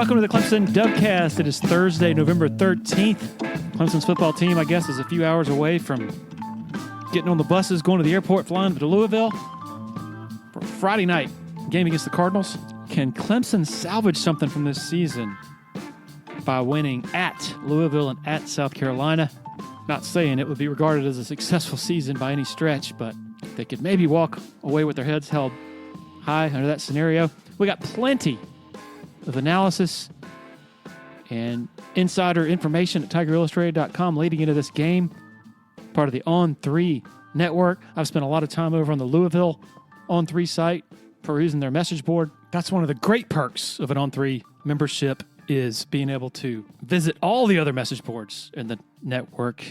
Welcome to the Clemson Dubcast. It is Thursday, November 13th. Clemson's football team, I guess, is a few hours away from getting on the buses, going to the airport, flying to Louisville for a Friday night game against the Cardinals. Can Clemson salvage something from this season by winning at Louisville and at South Carolina? Not saying it would be regarded as a successful season by any stretch, but they could maybe walk away with their heads held high under that scenario. We got plenty of analysis and insider information at TigerIllustrated.com leading into this game, part of the On3 network. I've spent a lot of time over on the Louisville On3 site perusing their message board. That's one of the great perks of an On3 membership, is being able to visit all the other message boards in the network,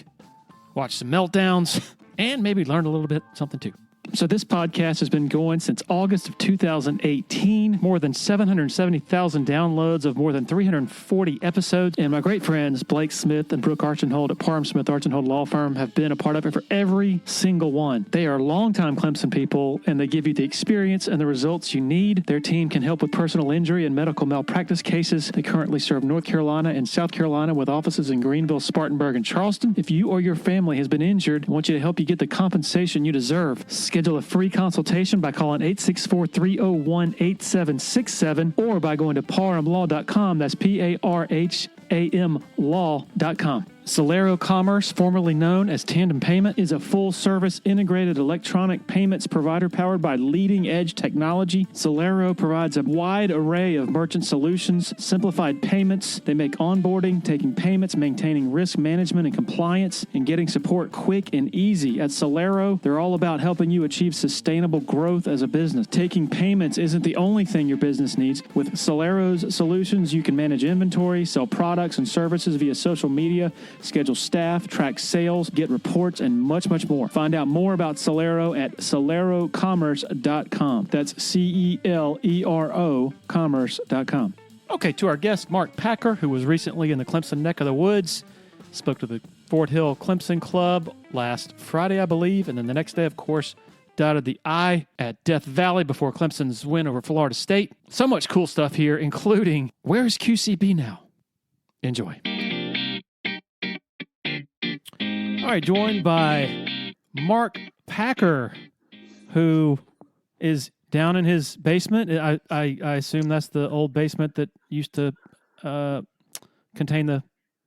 watch some meltdowns, and maybe learn a little bit something too. So this podcast has been going since August of 2018, more than 770,000 downloads of more than 340 episodes. And my great friends, Blake Smith and Brooke Archenhold at Parham Smith Archenhold Law Firm, have been a part of it for every single one. They are longtime Clemson people, and they give you the experience and the results you need. Their team can help with personal injury and medical malpractice cases. They currently serve North Carolina and South Carolina with offices in Greenville, Spartanburg, and Charleston. If you or your family has been injured, I want you to help you get the compensation you deserve. Schedule a free consultation by calling 864-301-8767 or by going to parhamlaw.com. That's PARHAM law.com. Celero Commerce, formerly known as Tandem Payment, is a full-service integrated electronic payments provider powered by leading-edge technology. Celero provides a wide array of merchant solutions, simplified payments. They make onboarding, taking payments, maintaining risk management and compliance, and getting support quick and easy. At Celero, they're all about helping you achieve sustainable growth as a business. Taking payments isn't the only thing your business needs. With Celero's solutions, you can manage inventory, sell products and services via social media, schedule staff, track sales, get reports, and much, much more. Find out more about Celero at celerocommerce.com. That's CELERO commerce.com. Okay, to our guest, Mark Packer, who was recently in the Clemson neck of the woods, spoke to the Fort Hill Clemson Club last Friday, I believe, and then the next day, of course, dotted the I at Death Valley before Clemson's win over Florida State. So much cool stuff here, including where is QCB now? Enjoy. All right, joined by Mark Packer, who is down in his basement. I assume that's the old basement that used to contain the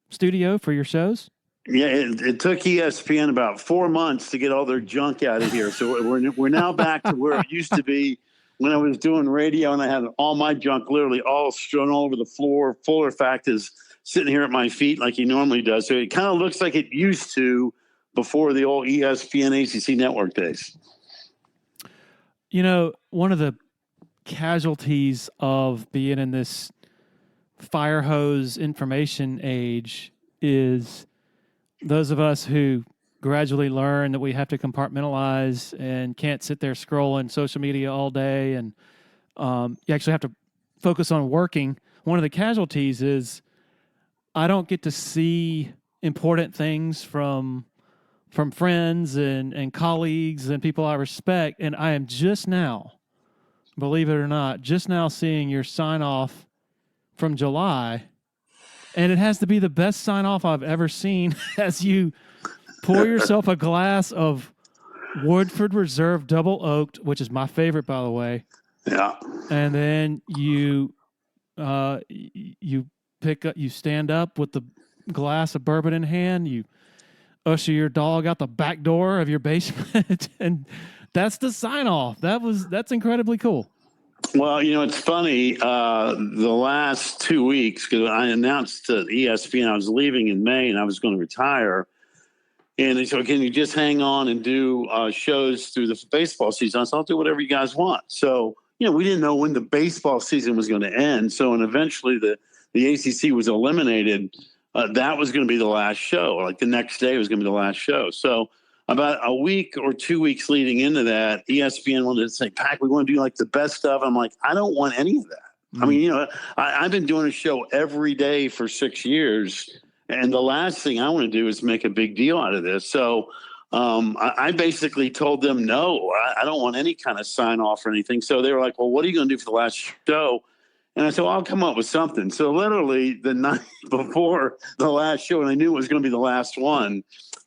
studio for your shows? Yeah, it took ESPN about 4 months to get all their junk out of here. So we're now back to where it used to be when I was doing radio, and I had all my junk literally all strewn all over the floor. Fuller Fact is sitting here at my feet like he normally does. So it kind of looks like it used to before the old ESPN ACC Network days. You know, one of the casualties of being in this fire hose information age is those of us who gradually learn that we have to compartmentalize and can't sit there scrolling social media all day, and you actually have to focus on working. One of the casualties is I don't get to see important things from friends and colleagues and people I respect, and I am just now, believe it or not, just now seeing your sign-off from July, and it has to be the best sign-off I've ever seen as you pour yourself a glass of Woodford Reserve Double Oaked, which is my favorite, by the way. Yeah. And then you stand up with the glass of bourbon in hand, you usher your dog out the back door of your basement, and that's the sign-off. That's incredibly cool. Well, you know, it's funny. The last 2 weeks, because I announced to ESPN I was leaving in May and I was going to retire, and they said, "Can you just hang on and do shows through the baseball season?" I said, "I'll do whatever you guys want." So, you know, we didn't know when the baseball season was going to end. So, and eventually the ACC was eliminated. That was going to be the last show. Like the next day was going to be the last show. So about a week or 2 weeks leading into that, ESPN wanted to say, "Pack, we want to do like the best stuff." I'm like, I don't want any of that. I mean, you know, I've been doing a show every day for 6 years, and the last thing I want to do is make a big deal out of this. So I basically told them, no, I don't want any kind of sign off or anything. So they were like, "Well, what are you going to do for the last show?" And I said, well, I'll come up with something. So literally the night before the last show, and I knew it was going to be the last one,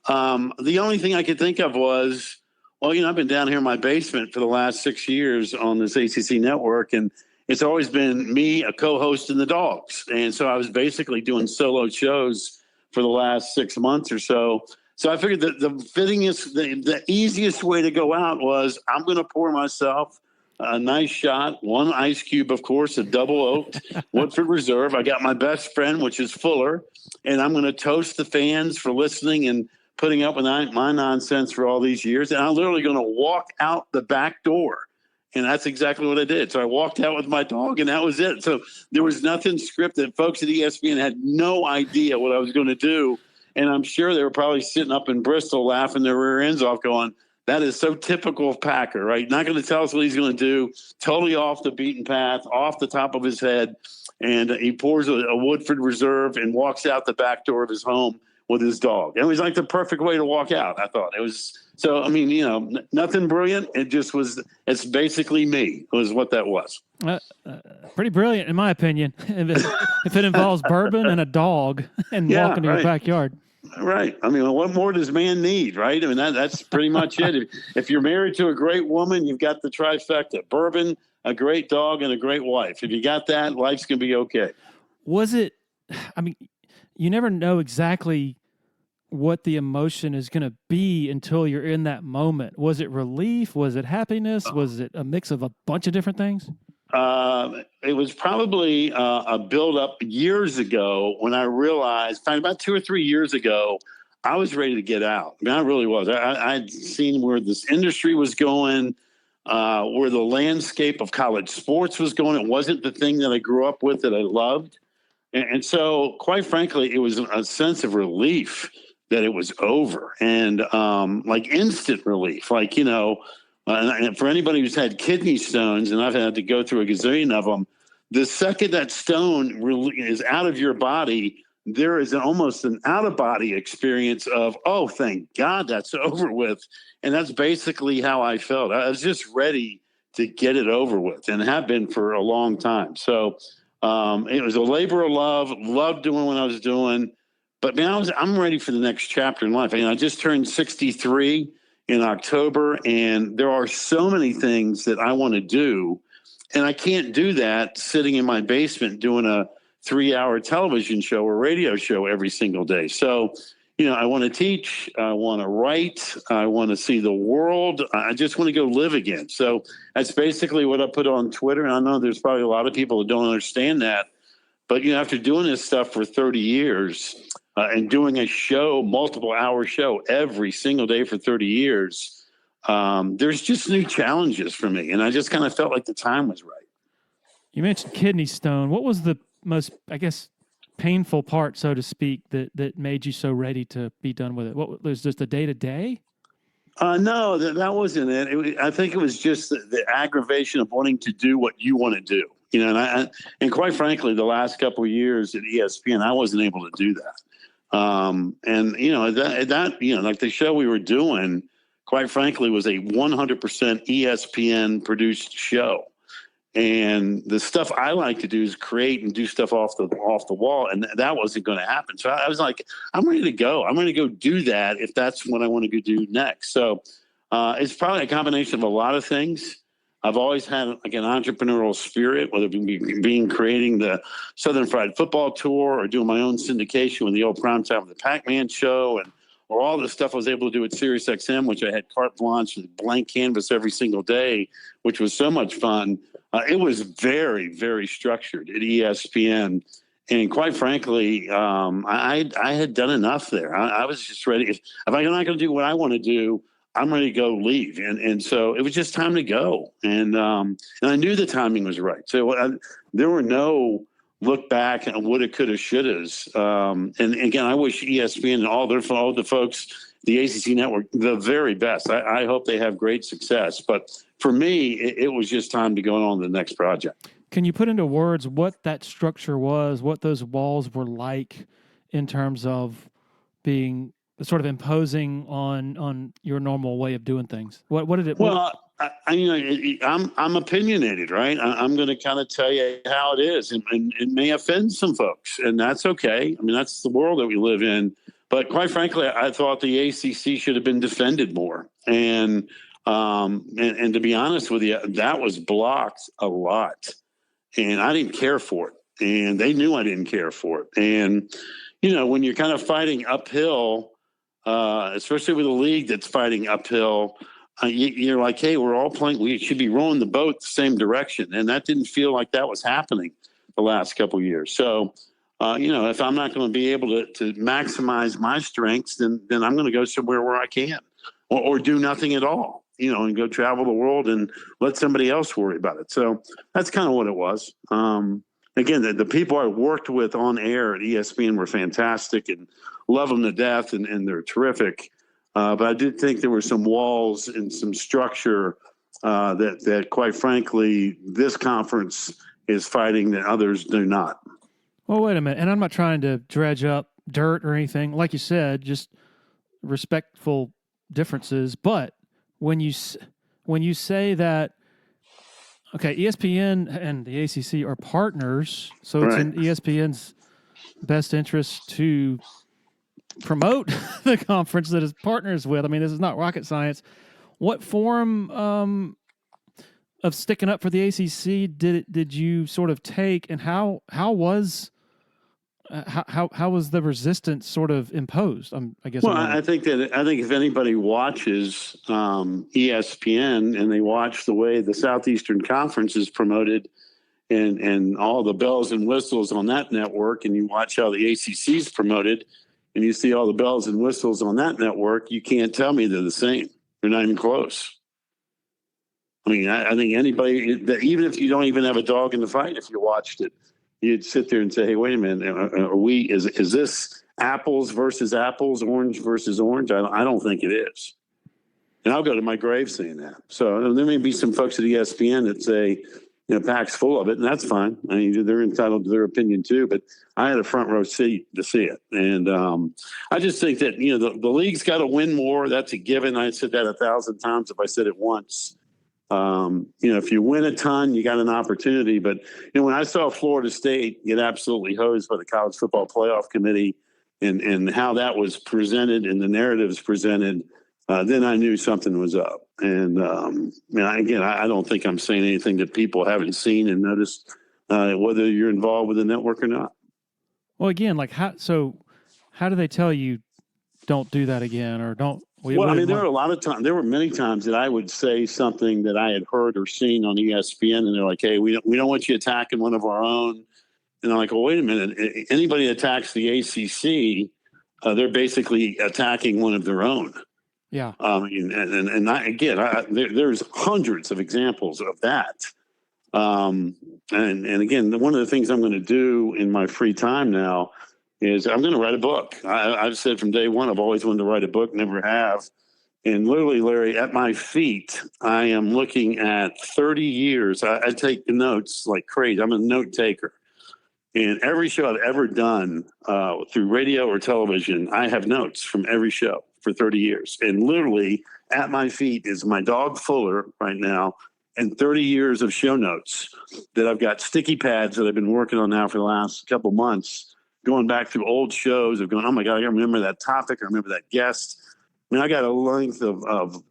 the only thing I could think of was, well, I've been down here in my basement for the last 6 years on this ACC network, and it's always been me, a co-host, and the dogs. And so I was basically doing solo shows for the last 6 months or so. So I figured that the fittingest, the easiest way to go out was I'm going to pour myself a nice shot, one ice cube, of course, a double oaked Woodford Reserve. I got my best friend, which is Fuller, and I'm going to toast the fans for listening and putting up with my nonsense for all these years. And I'm literally going to walk out the back door. And that's exactly what I did. So I walked out with my dog, and that was it. So there was nothing scripted. Folks at ESPN had no idea what I was going to do. And I'm sure they were probably sitting up in Bristol laughing their rear ends off going, that is so typical of Packer, right? Not going to tell us what he's going to do. Totally off the beaten path, off the top of his head. And he pours a Woodford Reserve and walks out the back door of his home with his dog. It was like the perfect way to walk out, I thought. It was so, I mean, nothing brilliant. It just was, it's basically me, was what that was. Pretty brilliant, in my opinion, if it involves bourbon and a dog and walking to your backyard. Right. I mean, what more does man need, right? I mean, that's pretty much it. If you're married to a great woman, you've got the trifecta: bourbon, a great dog, and a great wife. If you got that, life's going to be okay. Was it, I mean, you never know exactly what the emotion is going to be until you're in that moment. Was it relief? Was it happiness? Was it a mix of a bunch of different things? It was probably a build-up years ago when I realized, about 2 or 3 years ago, I was ready to get out. I mean, I really was. I'd seen where this industry was going, where the landscape of college sports was going. It wasn't the thing that I grew up with that I loved. And so, quite frankly, it was a sense of relief that it was over, and like instant relief, like, and for anybody who's had kidney stones, and I've had to go through a gazillion of them, the second that stone really is out of your body, there is almost an out-of-body experience of, oh, thank God that's over with. And that's basically how I felt. I was just ready to get it over with, and have been for a long time. So it was a labor of love, loved doing what I was doing. But man, I'm ready for the next chapter in life. I just turned 63 in October, and there are so many things that I want to do, and I can't do that sitting in my basement doing a 3-hour television show or radio show every single day. So, I want to teach, I want to write, I want to see the world. I just want to go live again. So that's basically what I put on Twitter. And I know there's probably a lot of people that don't understand that, but after doing this stuff for 30 years, and doing a show, multiple hour show every single day for 30 years, there's just new challenges for me. And I just kind of felt like the time was right. You mentioned kidney stone. What was the most, I guess, painful part, so to speak, that made you so ready to be done with it? What was just the day-to-day? No, that wasn't it. I think it was just the aggravation of wanting to do what you want to do. And quite frankly, the last couple of years at ESPN, I wasn't able to do that. Like the show we were doing, quite frankly, was a 100% ESPN produced show. And the stuff I like to do is create and do stuff off the wall. And that wasn't going to happen. So I was like, I'm ready to go. I'm going to go do that if that's what I want to go do next. So it's probably a combination of a lot of things. I've always had like an entrepreneurial spirit, whether it be creating the Southern Fried Football Tour or doing my own syndication with the old Primetime with the Packman show, or all the stuff I was able to do at SiriusXM, which I had carte blanche with blank canvas every single day, which was so much fun. It was very, very structured at ESPN. And quite frankly, I had done enough there. I was just ready. If I'm not going to do what I want to do, I'm ready to go leave. And so it was just time to go. And I knew the timing was right. So there were no look back and woulda, coulda, shouldas. And again, I wish ESPN and all the folks, the ACC Network, the very best. I hope they have great success. But for me, it was just time to go on to the next project. Can you put into words what that structure was, what those walls were like in terms of being sort of imposing on your normal way of doing things? What did it? Well, I'm opinionated, right? I'm going to kind of tell you how it is, and it may offend some folks, and that's okay. I mean, that's the world that we live in. But quite frankly, I thought the ACC should have been defended more, and to be honest with you, that was blocked a lot, and I didn't care for it, and they knew I didn't care for it, and when you're kind of fighting uphill, especially with a league that's fighting uphill. You're like, hey, we're all playing. We should be rowing the boat the same direction, and that didn't feel like that was happening the last couple of years. So, if I'm not going to be able to maximize my strengths, then I'm going to go somewhere where I can, or do nothing at all. And go travel the world and let somebody else worry about it. So that's kind of what it was. Again, the people I worked with on air at ESPN were fantastic and love them to death, and they're terrific. But I did think there were some walls and some structure that, quite frankly, this conference is fighting that others do not. Well, wait a minute. And I'm not trying to dredge up dirt or anything. Like you said, just respectful differences. But when you say that, okay, ESPN and the ACC are partners, so it's in ESPN's best interest to promote the conference that is partners with. I mean, this is not rocket science. What form of sticking up for the ACC did you sort of take, and how was the resistance sort of imposed? I guess. Well, I think if anybody watches ESPN and they watch the way the Southeastern Conference is promoted and all the bells and whistles on that network, and you watch how the ACC is promoted, and you see all the bells and whistles on that network, you can't tell me they're the same. They're not even close. I mean, I think anybody, that even if you don't even have a dog in the fight, if you watched it, you'd sit there and say, hey, wait a minute, is this apples versus apples, orange versus orange? I don't think it is. And I'll go to my grave saying that. So there may be some folks at ESPN that say, Pac's full of it, and that's fine. I mean, they're entitled to their opinion too, but I had a front row seat to see it. And I just think that, the league's got to win more. That's a given. I said that 1,000 times if I said it once. If you win a ton, you got an opportunity. But, when I saw Florida State get absolutely hosed by the College Football Playoff Committee and how that was presented and the narratives presented, then I knew something was up. And, again, I don't think I'm saying anything that people haven't seen and noticed, whether you're involved with the network or not. Well, again, how do they tell you don't do that again or don't? There were a lot of times. There were many times that I would say something that I had heard or seen on ESPN, and they're like, "Hey, we don't want you attacking one of our own." And I'm like, "Well, wait a minute. Anybody that attacks the ACC, they're basically attacking one of their own." Yeah. There's hundreds of examples of that. And again, one of the things I'm going to do in my free time now is I'm going to write a book. I've said from day one, I've always wanted to write a book, never have. And literally, Larry, at my feet, I am looking at 30 years. I take notes like crazy. I'm a note taker. And every show I've ever done through radio or television, I have notes from every show for 30 years. And literally at my feet is my dog Fuller right now and 30 years of show notes that I've got sticky pads that I've been working on now for the last couple months, going back through old shows of going, oh my God, I remember that topic. I remember that guest. I mean, I got a length of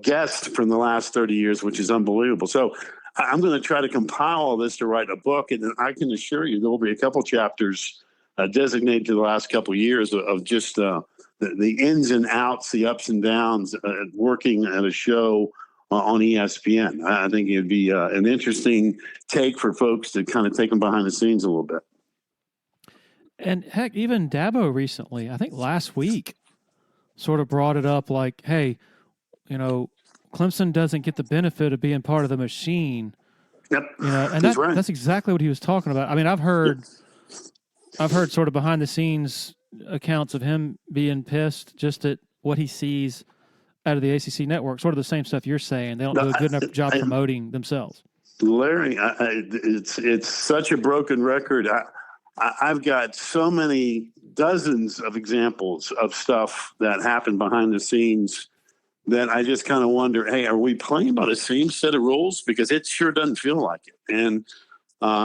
guests from the last 30 years, which is unbelievable. So I'm going to try to compile all this to write a book. And then I can assure you there will be a couple chapters designated to the last couple of years of just the ins and outs, the ups and downs, working at a show on ESPN. I think it'd be an interesting take for folks to kind of take them behind the scenes a little bit. And heck, even Dabo recently, I think last week, sort of brought it up like, hey, Clemson doesn't get the benefit of being part of the machine. Yep. And that's exactly what he was talking about. I mean, I've heard sort of behind the scenes accounts of him being pissed just at what he sees out of the ACC Network, sort of the same stuff you're saying. They don't do a good enough job promoting themselves. Larry, it's such a broken record. I've got so many dozens of examples of stuff that happened behind the scenes that I just kind of wonder, hey, are we playing by the same set of rules? Because it sure doesn't feel like it. And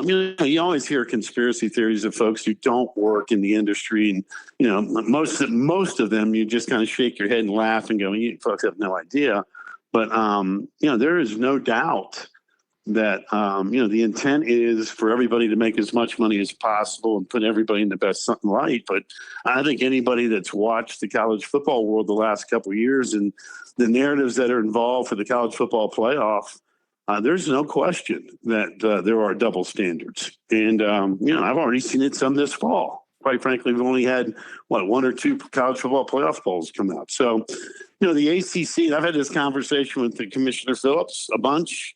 you always hear conspiracy theories of folks who don't work in the industry, and most of them, you just kind of shake your head and laugh and go, "You folks have no idea." But there is no doubt that the intent is for everybody to make as much money as possible and put everybody in the best light. But I think anybody that's watched the college football world the last couple of years and the narratives that are involved for the college football playoff, there's no question that there are double standards. And I've already seen it some this fall. Quite frankly, we've only had one or two college football playoff polls come out. So the ACC. I've had this conversation with the Commissioner Phillips a bunch.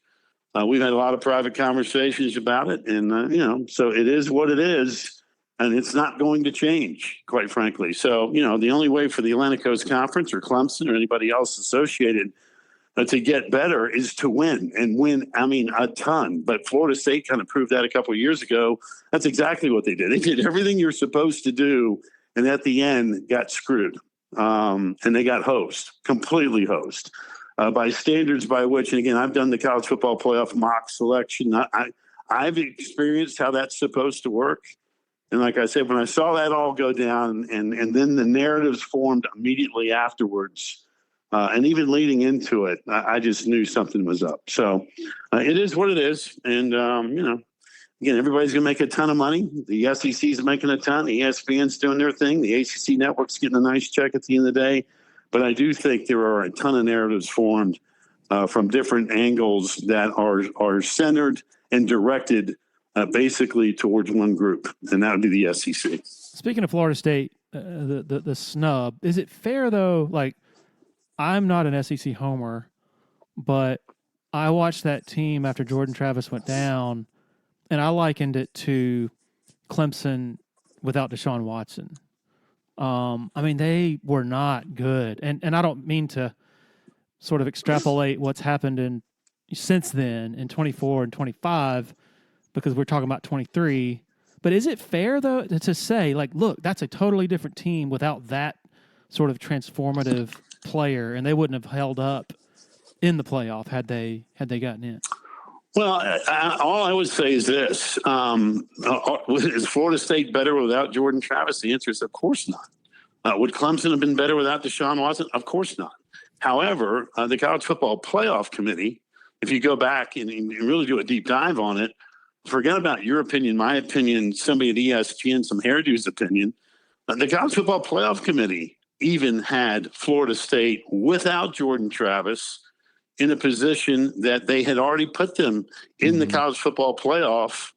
We've had a lot of private conversations about it, and so it is what it is, and it's not going to change, quite frankly. So the only way for the Atlantic Coast Conference or Clemson or anybody else associated to get better is to win, and win. I mean, a ton. But Florida State kind of proved that a couple of years ago. That's exactly what they did. They did everything you're supposed to do, and at the end got screwed, and they got completely hosed. By standards by which, and again, I've done the college football playoff mock selection. I've experienced how that's supposed to work. And like I said, when I saw that all go down and then the narratives formed immediately afterwards, and even leading into it, I just knew something was up. So it is what it is. And, again, everybody's going to make a ton of money. The SEC is making a ton. The ESPN's doing their thing. The ACC Network's getting a nice check at the end of the day. But I do think there are a ton of narratives formed from different angles that are centered and directed basically towards one group, and that would be the SEC. Speaking of Florida State, the snub, is it fair, though? Like, I'm not an SEC homer, but I watched that team after Jordan Travis went down, and I likened it to Clemson without Deshaun Watson. I mean, they were not good. And I don't mean to sort of extrapolate what's happened since then in 24 and 25, because we're talking about 23. But is it fair, though, to say, like, look, that's a totally different team without that sort of transformative player, and they wouldn't have held up in the playoff had they gotten in? Well, all I would say is this. Is Florida State better without Jordan Travis? The answer is, of course not. Would Clemson have been better without Deshaun Watson? Of course not. However, the College Football Playoff Committee, if you go back and really do a deep dive on it, forget about your opinion, my opinion, somebody at ESPN, some hairdo's opinion. The College Football Playoff Committee even had Florida State without Jordan Travis in a position that they had already put them in the college football playoff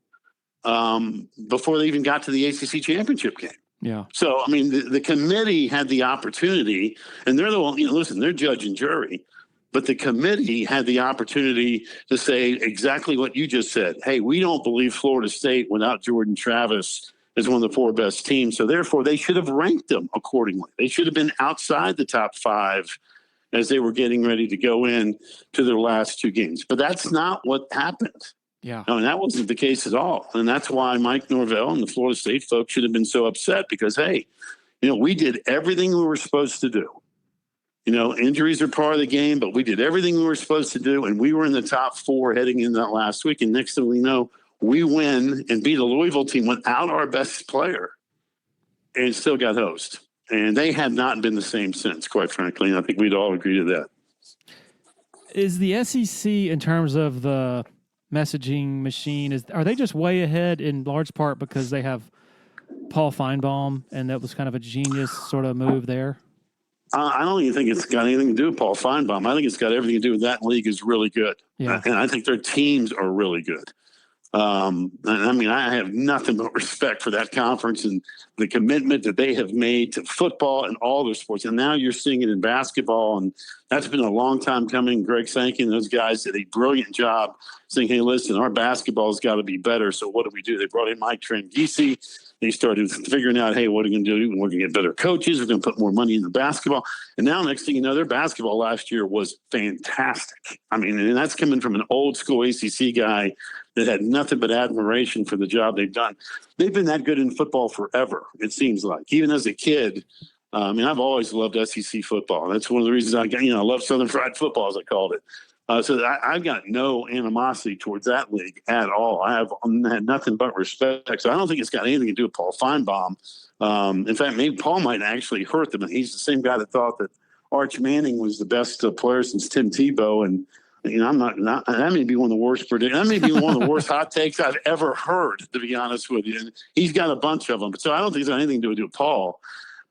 before they even got to the ACC championship game. Yeah. So, I mean, the committee had the opportunity, and they're the one, listen, they're judge and jury, but the committee had the opportunity to say exactly what you just said. Hey, we don't believe Florida State without Jordan Travis is one of the four best teams. So therefore they should have ranked them accordingly. They should have been outside the top five as they were getting ready to go in to their last two games. But that's not what happened. Yeah. I mean, that wasn't the case at all. And that's why Mike Norvell and the Florida State folks should have been so upset because, hey, we did everything we were supposed to do. Injuries are part of the game, but we did everything we were supposed to do, and we were in the top four heading into that last week. And next thing we know, we win and beat a Louisville team without our best player and still got host. And they have not been the same since, quite frankly. And I think we'd all agree to that. Is the SEC, in terms of the messaging machine, are they just way ahead in large part because they have Paul Feinbaum, and that was kind of a genius sort of move there? I don't even think it's got anything to do with Paul Feinbaum. I think it's got everything to do with that league is really good. Yeah. And I think their teams are really good. And I mean, I have nothing but respect for that conference and the commitment that they have made to football and all their sports. And now you're seeing it in basketball, and that's been a long time coming. Greg Sankey and those guys did a brilliant job saying, hey, listen, our basketball has got to be better. So what do? They brought in Mike Tranghese. They started figuring out, hey, what are we going to do? We're going to get better coaches. We're going to put more money in the basketball. And now next thing you know, their basketball last year was fantastic. I mean, and that's coming from an old school ACC guy that had nothing but admiration for the job they've done. They've been that good in football forever, it seems like. Even as a kid, I mean, I've always loved SEC football. That's one of the reasons I love Southern Fried Football, as I called it. So I've got no animosity towards that league at all. I have had nothing but respect. So I don't think it's got anything to do with Paul Feinbaum. In fact, maybe Paul might actually hurt them. He's the same guy that thought that Arch Manning was the best player since Tim Tebow. And, I'm not that may be one of the worst predictions. That may be one of the worst hot takes I've ever heard, to be honest with you. And he's got a bunch of them. So I don't think it's got anything to do with Paul.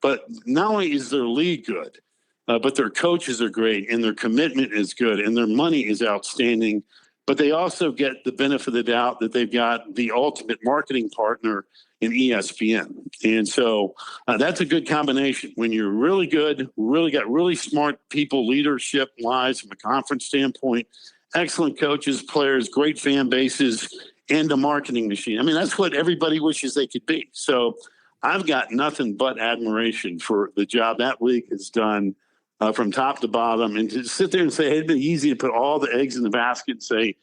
But not only is their league good, but their coaches are great, and their commitment is good, and their money is outstanding. But they also get the benefit of the doubt that they've got the ultimate marketing partner in ESPN. And so that's a good combination. When you're really good, really got really smart people, leadership-wise, from a conference standpoint, excellent coaches, players, great fan bases, and a marketing machine. I mean, that's what everybody wishes they could be. So I've got nothing but admiration for the job that league has done from top to bottom. And to sit there and say, hey, it'd be easy to put all the eggs in the basket and say,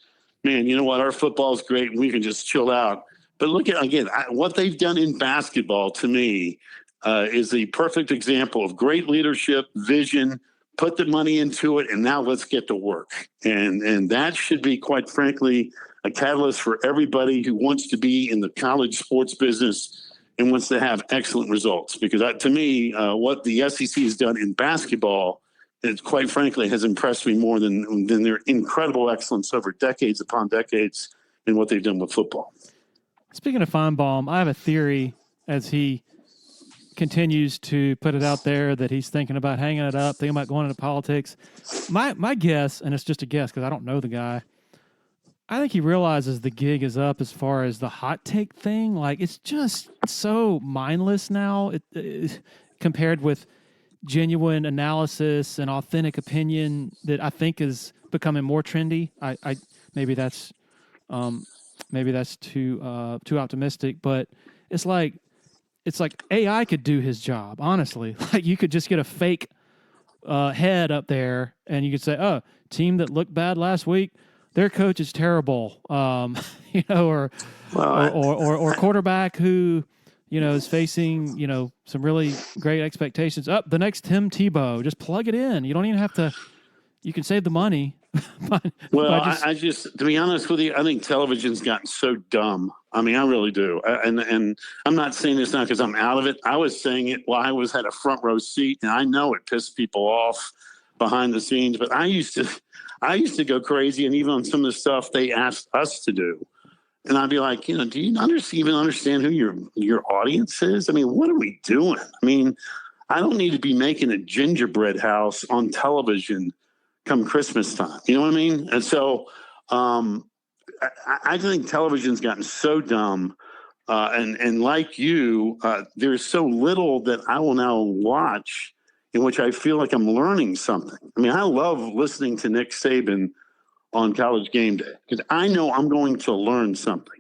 man, you know what, our football is great and we can just chill out. But look at, again, what they've done in basketball, to me, is the perfect example of great leadership, vision, put the money into it, and now let's get to work. And that should be, quite frankly, a catalyst for everybody who wants to be in the college sports business and wants to have excellent results. Because to me, what the SEC has done in basketball, it quite frankly has impressed me more than their incredible excellence over decades upon decades in what they've done with football. Speaking of Feinbaum, I have a theory as he continues to put it out there that he's thinking about hanging it up, thinking about going into politics. My guess, and it's just a guess because I don't know the guy, I think he realizes the gig is up as far as the hot take thing. Like, it's just so mindless now compared with genuine analysis and authentic opinion that I think is becoming more trendy. Maybe that's too optimistic, but it's like AI could do his job, honestly. Like, you could just get a fake head up there and you could say, oh, team that looked bad last week, their coach is terrible, or quarterback who, is facing, some really great expectations. The next Tim Tebow, just plug it in. You don't even have to. You can save the money. I just, to be honest with you, I think television's gotten so dumb. I mean, I really do. And I'm not saying this now because I'm out of it. I was saying it while I had a front row seat, and I know it pissed people off behind the scenes, but I used to go crazy, and even on some of the stuff they asked us to do. And I'd be like, do you even understand who your audience is? I mean, what are we doing? I mean, I don't need to be making a gingerbread house on television come Christmas time. You know what I mean? And so I think television's gotten so dumb. And like you, there's so little that I will now watch in which I feel like I'm learning something. I mean, I love listening to Nick Saban on College Game Day because I know I'm going to learn something.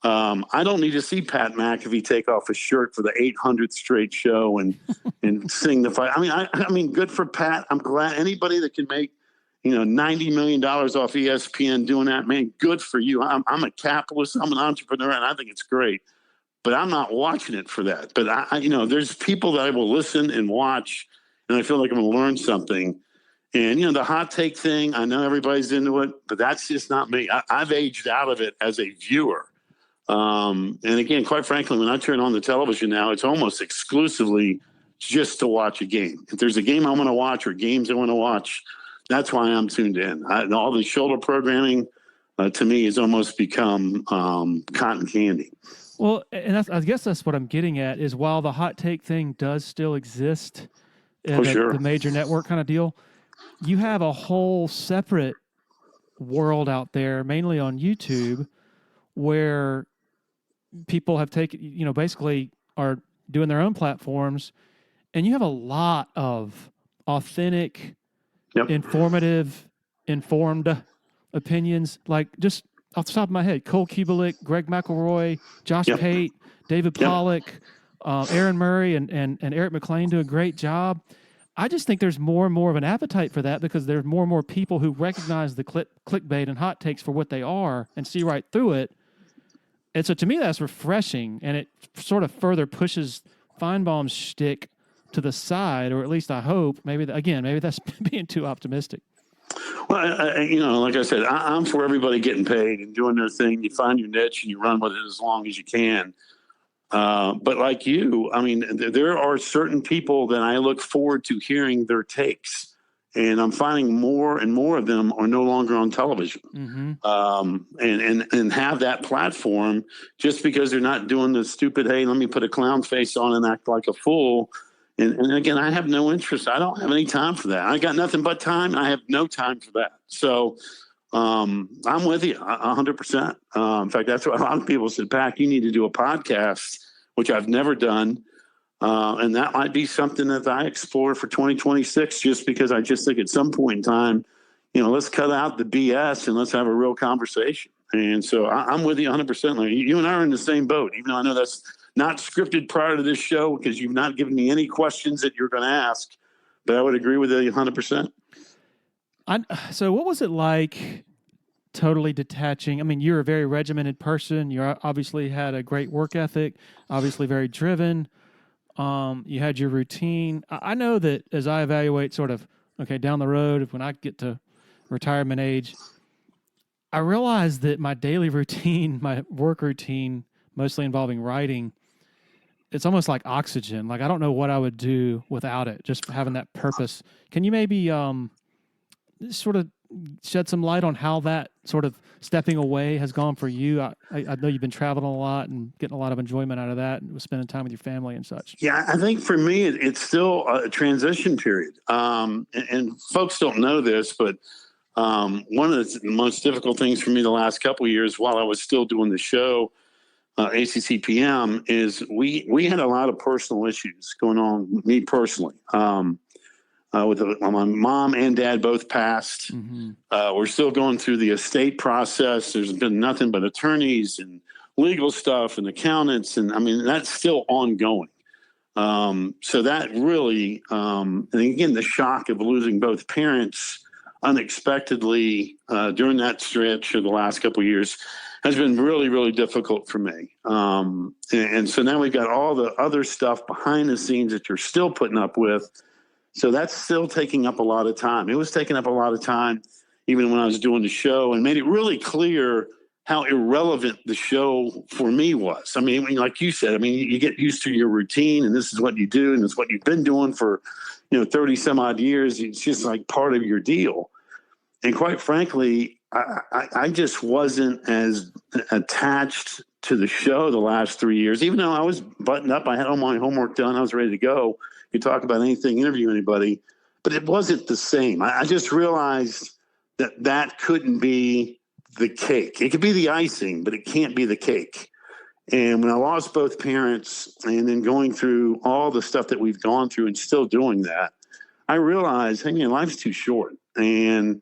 I don't need to see Pat McAfee take off his shirt for the 800th straight show and sing the fight. I mean, good for Pat. I'm glad anybody that can make $90 million off ESPN doing that, man, good for you. I'm a capitalist. I'm an entrepreneur, and I think it's great. But I'm not watching it for that. But there's people that I will listen and watch, and I feel like I'm going to learn something. And, the hot take thing, I know everybody's into it, but that's just not me. I've aged out of it as a viewer. And again, quite frankly, when I turn on the television now, it's almost exclusively just to watch a game. If there's a game I want to watch or games I want to watch, that's why I'm tuned in. All the shoulder programming, to me, has almost become cotton candy. Well, and I guess that's what I'm getting at is while the hot take thing does still exist, Sure. The major network kind of deal, you have a whole separate world out there, mainly on YouTube, where people have taken, basically are doing their own platforms, and you have a lot of authentic, informative, informed opinions, like just off the top of my head, Cole Kubelik, Greg McElroy, Josh Pate, David Pollack, Aaron Murray, and Eric McLean do a great job. I just think there's more and more of an appetite for that because there's more and more people who recognize the clickbait and hot takes for what they are and see right through it. And so to me, that's refreshing, and it sort of further pushes Feinbaum's shtick to the side, or at least I hope. Maybe that's being too optimistic. Well, like I said, I'm for everybody getting paid and doing their thing. You find your niche and you run with it as long as you can. But like you, I mean, there are certain people that I look forward to hearing their takes. And I'm finding more and more of them are no longer on television, and have that platform just because they're not doing the stupid, hey, let me put a clown face on and act like a fool. And again, I have no interest. I don't have any time for that. I got nothing but time. I have no time for that. So I'm with you 100%. In fact, that's what a lot of people said, Pack, you need to do a podcast, which I've never done. And that might be something that I explore for 2026, just because I just think at some point in time, let's cut out the BS and let's have a real conversation. And so I'm with you 100%. Like, you and I are in the same boat, even though I know that's not scripted prior to this show because you've not given me any questions that you're going to ask, but I would agree with you 100%. So what was it like totally detaching? I mean, you're a very regimented person. You obviously had a great work ethic, obviously very driven. You had your routine. I know that as I evaluate sort of, okay, down the road, when I get to retirement age, I realize that my daily routine, my work routine, mostly involving writing, it's almost like oxygen. Like, I don't know what I would do without it, just having that purpose. Can you maybe sort of shed some light on how that sort of stepping away has gone for you? I know you've been traveling a lot and getting a lot of enjoyment out of that and spending time with your family and such. Yeah, I think for me, it's still a transition period. And folks don't know this, but one of the most difficult things for me the last couple of years while I was still doing the show, ACC PM, is we had a lot of personal issues going on with me personally. With my mom and dad both passed. Mm-hmm. We're still going through the estate process. There's been nothing but attorneys and legal stuff and accountants. And I mean, that's still ongoing. So that really, and again, the shock of losing both parents unexpectedly during that stretch of the last couple of years has been really, really difficult for me. And so now we've got all the other stuff behind the scenes that you're still putting up with. So that's still taking up a lot of time. It was taking up a lot of time even when I was doing the show, and made it really clear how irrelevant the show for me was. I mean, like you said, I mean, you get used to your routine and this is what you do and it's what you've been doing for, 30 some odd years. It's just like part of your deal. And quite frankly, I just wasn't as attached to the show the last 3 years, even though I was buttoned up. I had all my homework done. I was ready to go. You talk about anything, interview anybody, but it wasn't the same. I just realized that couldn't be the cake. It could be the icing, but it can't be the cake. And when I lost both parents and then going through all the stuff that we've gone through and still doing that, I realized, hey, man, life's too short. And,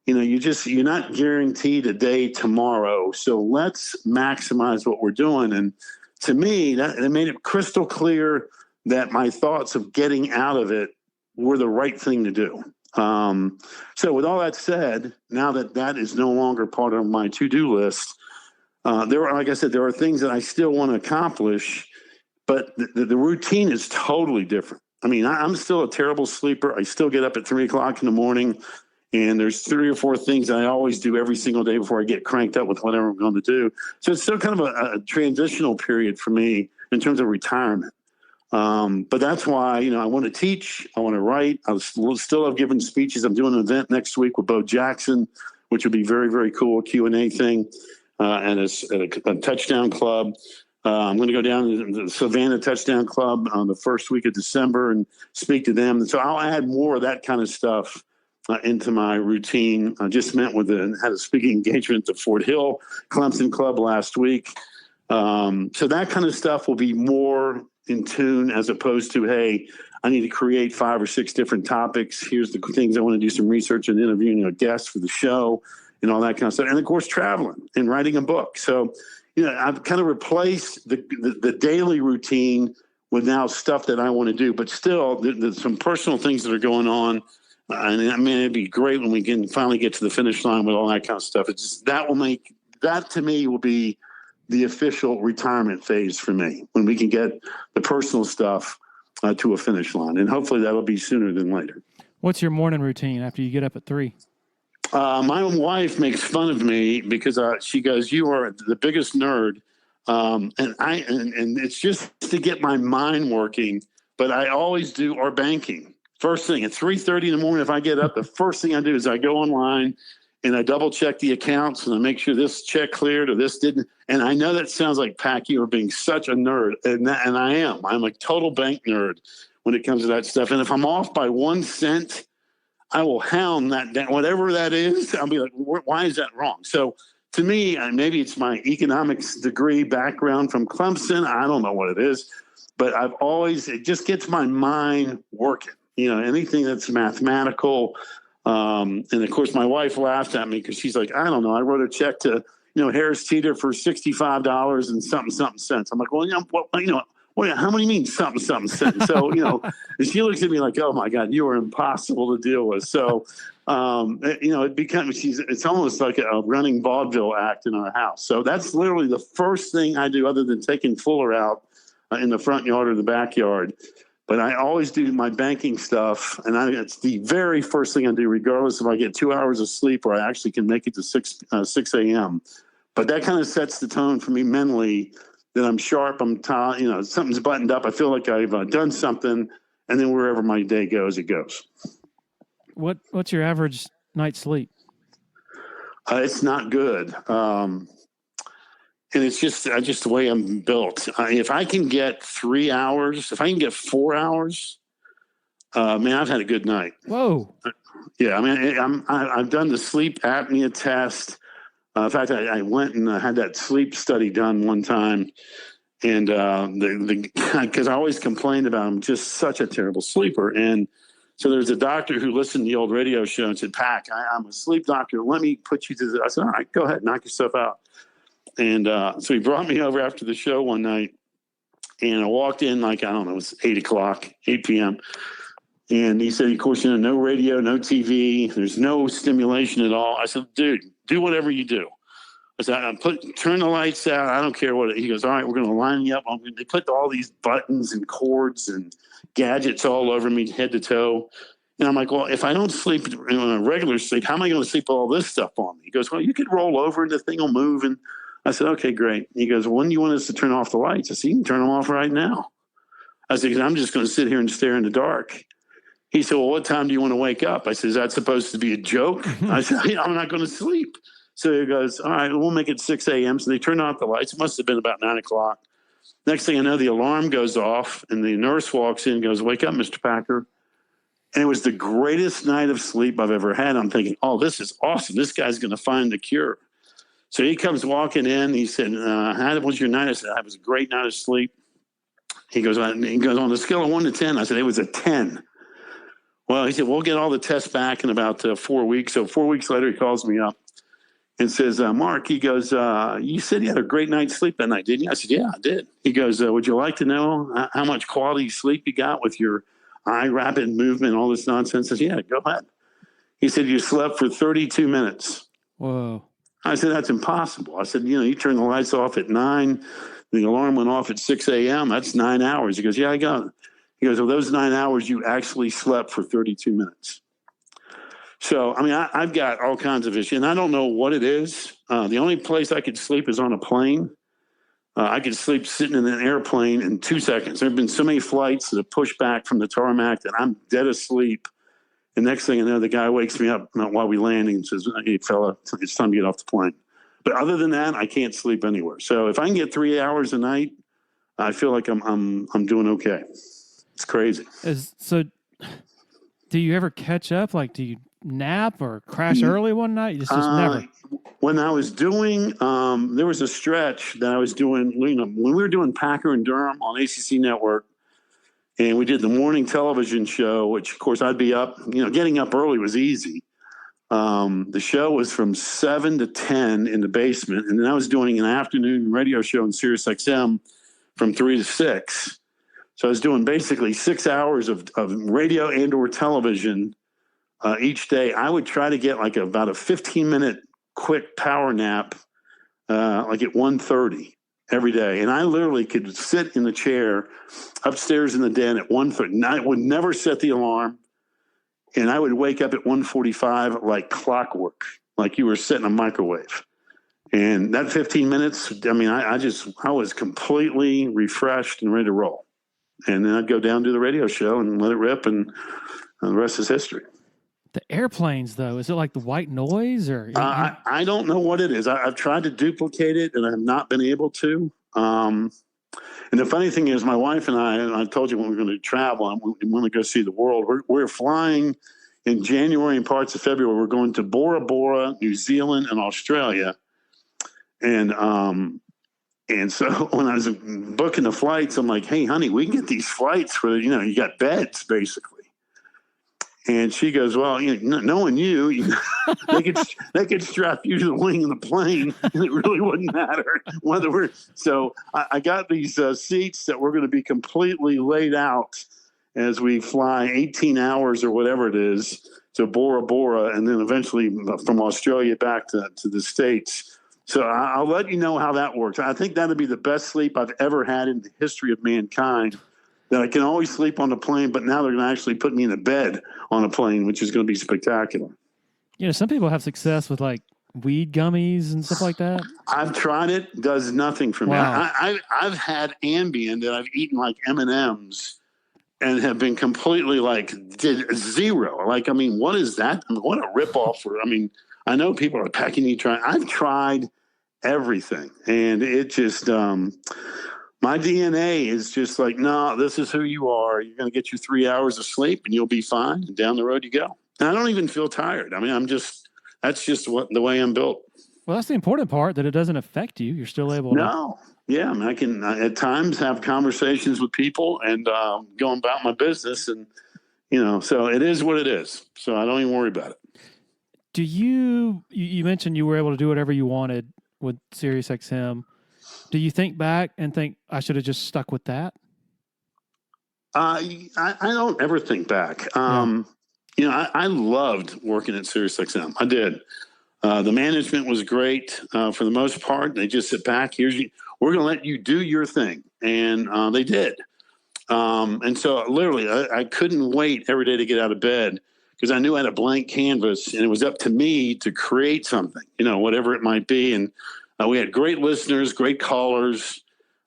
you're not guaranteed a day tomorrow. So let's maximize what we're doing. And to me, that made it crystal clear that my thoughts of getting out of it were the right thing to do. So with all that said, now that is no longer part of my to-do list, like I said, there are things that I still want to accomplish, but the routine is totally different. I mean, I'm still a terrible sleeper. I still get up at 3:00 in the morning, and there's 3 or 4 things I always do every single day before I get cranked up with whatever I'm going to do. So it's still kind of a transitional period for me in terms of retirement. But that's why, I want to teach, I want to write. I still have given speeches. I'm doing an event next week with Bo Jackson, which would be very, very cool, a Q&A thing, and it's at a touchdown club. I'm going to go down to the Savannah Touchdown Club on the first week of December and speak to them. And so I'll add more of that kind of stuff into my routine. I just had a speaking engagement at the Fort Hill Clemson Club last week. So that kind of stuff will be more in tune as opposed to, hey, I need to create 5 or 6 different topics. Here's the things I want to do some research and interviewing a guest for the show and all that kind of stuff. And of course, traveling and writing a book. So, I've kind of replaced the daily routine with now stuff that I want to do, but still there's some personal things that are going on. And I mean, it'd be great when we can finally get to the finish line with all that kind of stuff. It's just, that to me will be the official retirement phase for me, when we can get the personal stuff to a finish line. And hopefully that'll be sooner than later. What's your morning routine after you get up at 3? My wife makes fun of me because she goes, "You are the biggest nerd," and it's just to get my mind working. But I always do our banking first thing at 3:30 in the morning. If I get up, the first thing I do is I go online and I double check the accounts and I make sure this check cleared or this didn't. And I know that sounds like Packy or being such a nerd, and I am. I'm a total bank nerd when it comes to that stuff. And if I'm off by 1 cent, I will hound that down, whatever that is. I'll be like, why is that wrong? So to me, maybe it's my economics degree background from Clemson. I don't know what it is, but it just gets my mind working. Anything that's mathematical. And of course, my wife laughed at me because she's like, I don't know. I wrote a check to, Harris Teeter for $65 and something cents. I'm like, well, how many mean something cents? So, and she looks at me like, oh my God, you are impossible to deal with. So, it's almost like a running vaudeville act in our house. So that's literally the first thing I do other than taking Fuller out in the front yard or the backyard. But I always do my banking stuff, and it's the very first thing I do, regardless if I get 2 hours of sleep or I actually can make it to 6 a.m. But that kind of sets the tone for me mentally that I'm sharp, I'm tired, something's buttoned up. I feel like I've done something, and then wherever my day goes, it goes. What's your average night's sleep? It's not good. And it's just the way I'm built. If I can get 3 hours, if I can get 4 hours, man, I've had a good night. Whoa. Yeah, I mean, I've done the sleep apnea test. In fact, I went and had that sleep study done one time, and because I always complained about I'm just such a terrible sleeper, and so there's a doctor who listened to the old radio show and said, "Pack, I'm a sleep doctor. Let me put you to this." I said, "All right, go ahead, knock yourself out." And so he brought me over after the show one night, and I walked in like, I don't know, it was 8 p.m. And he said, of course, no radio, no TV, there's no stimulation at all. I said, dude, do whatever you do. I said, turn the lights out. I don't care what. He goes, all right, we're going to line you up. They put all these buttons and cords and gadgets all over me, head to toe. And I'm like, well, if I don't sleep in a regular sleep, how am I going to sleep with all this stuff on me? He goes, well, you could roll over and the thing will move. And I said, okay, great. He goes, well, when do you want us to turn off the lights? I said, you can turn them off right now. I said, I'm just going to sit here and stare in the dark. He said, well, what time do you want to wake up? I said, is that supposed to be a joke? I said, I'm not going to sleep. So he goes, all right, we'll make it 6 a.m. So they turned off the lights. It must have been about 9 o'clock. Next thing I know, the alarm goes off and the nurse walks in and goes, wake up, Mr. Packer. And it was the greatest night of sleep I've ever had. I'm thinking, oh, this is awesome. This guy's going to find the cure. So he comes walking in. He said, how was your night? I said, it was a great night of sleep. He goes, on the scale of 1 to 10. I said, it was a 10. Well, he said, we'll get all the tests back in about 4 weeks. So 4 weeks later, he calls me up and says, Mark, he goes, you said you had a great night's sleep that night, didn't you? I said, yeah, I did. He goes, would you like to know how much quality sleep you got with your eye rapid movement, all this nonsense? I said, yeah, go ahead. He said, you slept for 32 minutes. Whoa. I said, that's impossible. I said, you turn the lights off at 9. The alarm went off at 6 a.m. That's 9 hours. He goes, yeah, I got it. He goes, well, those 9 hours, you actually slept for 32 minutes. So, I mean, I've got all kinds of issues, and I don't know what it is. The only place I could sleep is on a plane. I could sleep sitting in an airplane in 2 seconds. There have been so many flights that have pushed back from the tarmac that I'm dead asleep. And next thing I know, the guy wakes me up while we landing and says, hey, fella, it's time to get off the plane. But other than that, I can't sleep anywhere. So if I can get 3 hours a night, I feel like I'm doing okay. It's crazy. So do you ever catch up? Like, do you nap or crash early one night? Just never. When I was doing, there was a stretch that I was doing, when we were doing Packer and Durham on ACC Network, and we did the morning television show, which, of course, I'd be up. Getting up early was easy. The show was from 7 to 10 in the basement, and then I was doing an afternoon radio show in Sirius XM from 3 to 6. So I was doing basically 6 hours of radio and or television each day. I would try to get like about a 15-minute quick power nap like at 1:30. every day. And I literally could sit in the chair upstairs in the den at 1:30. And I would never set the alarm. And I would wake up at 1:45 like clockwork, like you were setting a microwave. And that 15 minutes, I mean, I was completely refreshed and ready to roll. And then I'd go down to the radio show and let it rip, and the rest is history. The airplanes, though, is it like the white noise, or? I don't know what it is. I've tried to duplicate it, and I have not been able to. And the funny thing is, my wife and I told you when we were going to travel, and we want to go see the world. We're flying in January and parts of February. We're going to Bora Bora, New Zealand, and Australia. And so when I was booking the flights, I'm like, hey, honey, we can get these flights where, you got beds, basically. And she goes, well, knowing you, they could strap you to the wing of the plane, and it really wouldn't matter whether we're. So I got these seats that we're going to be completely laid out as we fly 18 hours or whatever it is to Bora Bora, and then eventually from Australia back to the States. So I'll let you know how that works. I think that'll be the best sleep I've ever had in the history of mankind. That I can always sleep on the plane, but now they're going to actually put me in a bed on a plane, which is going to be spectacular. Some people have success with like weed gummies and stuff like that. I've tried it; does nothing for me. Wow. I've had Ambien that I've eaten like M&Ms and have been completely did zero. I mean, what is that? What a ripoff! I know people are packing you trying. I've tried everything, and it just. My DNA is just like, no, this is who you are. You're going to get you 3 hours of sleep and you'll be fine. And down the road you go. And I don't even feel tired. I mean, that's just the way I'm built. Well, that's the important part, that it doesn't affect you. You're still able to. No. Yeah. I mean, I can at times have conversations with people and go about my business. And, so it is what it is. So I don't even worry about it. Do you mentioned you were able to do whatever you wanted with SiriusXM. Do you think back and think, I should have just stuck with that? I don't ever think back. I loved working at SiriusXM. I did. The management was great for the most part. They just sit back. We're going to let you do your thing. And they did. And so literally I couldn't wait every day to get out of bed because I knew I had a blank canvas and it was up to me to create something, whatever it might be. And we had great listeners, great callers.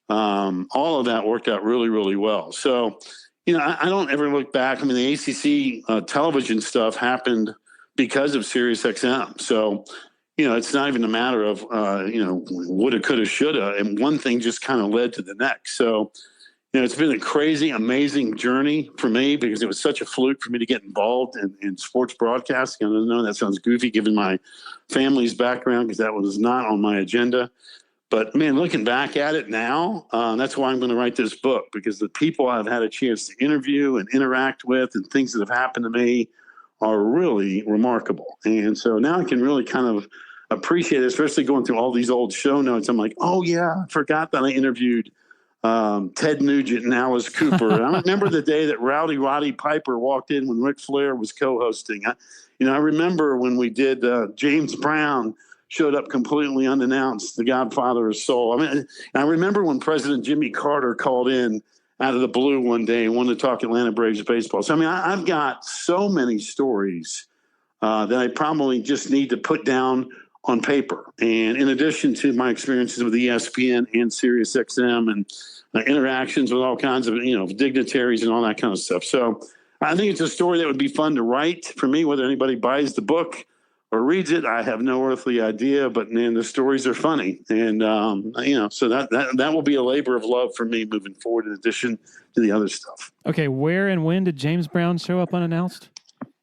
All of that worked out really, really well. So, I don't ever look back. I mean, the ACC television stuff happened because of SiriusXM. So, it's not even a matter of, woulda, coulda, shoulda. And one thing just kind of led to the next. So, it's been a crazy, amazing journey for me because it was such a fluke for me to get involved in sports broadcasting. I know that sounds goofy given my family's background because that was not on my agenda. But, man, looking back at it now, that's why I'm going to write this book because the people I've had a chance to interview and interact with and things that have happened to me are really remarkable. And so now I can really kind of appreciate it, especially going through all these old show notes. I'm like, oh, yeah, I forgot that I interviewed Ted Nugent and Alice Cooper. I remember the day that Rowdy Roddy Piper walked in when Ric Flair was co-hosting. I remember when we did James Brown showed up completely unannounced, the Godfather of Soul. I remember when President Jimmy Carter called in out of the blue one day and wanted to talk Atlanta Braves baseball. So, I've got so many stories that I probably just need to put down on paper. And in addition to my experiences with ESPN and SiriusXM and interactions with all kinds of, dignitaries and all that kind of stuff. So I think it's a story that would be fun to write for me, whether anybody buys the book or reads it. I have no earthly idea, but man, the stories are funny. And, so that will be a labor of love for me moving forward in addition to the other stuff. Okay. Where and when did James Brown show up unannounced?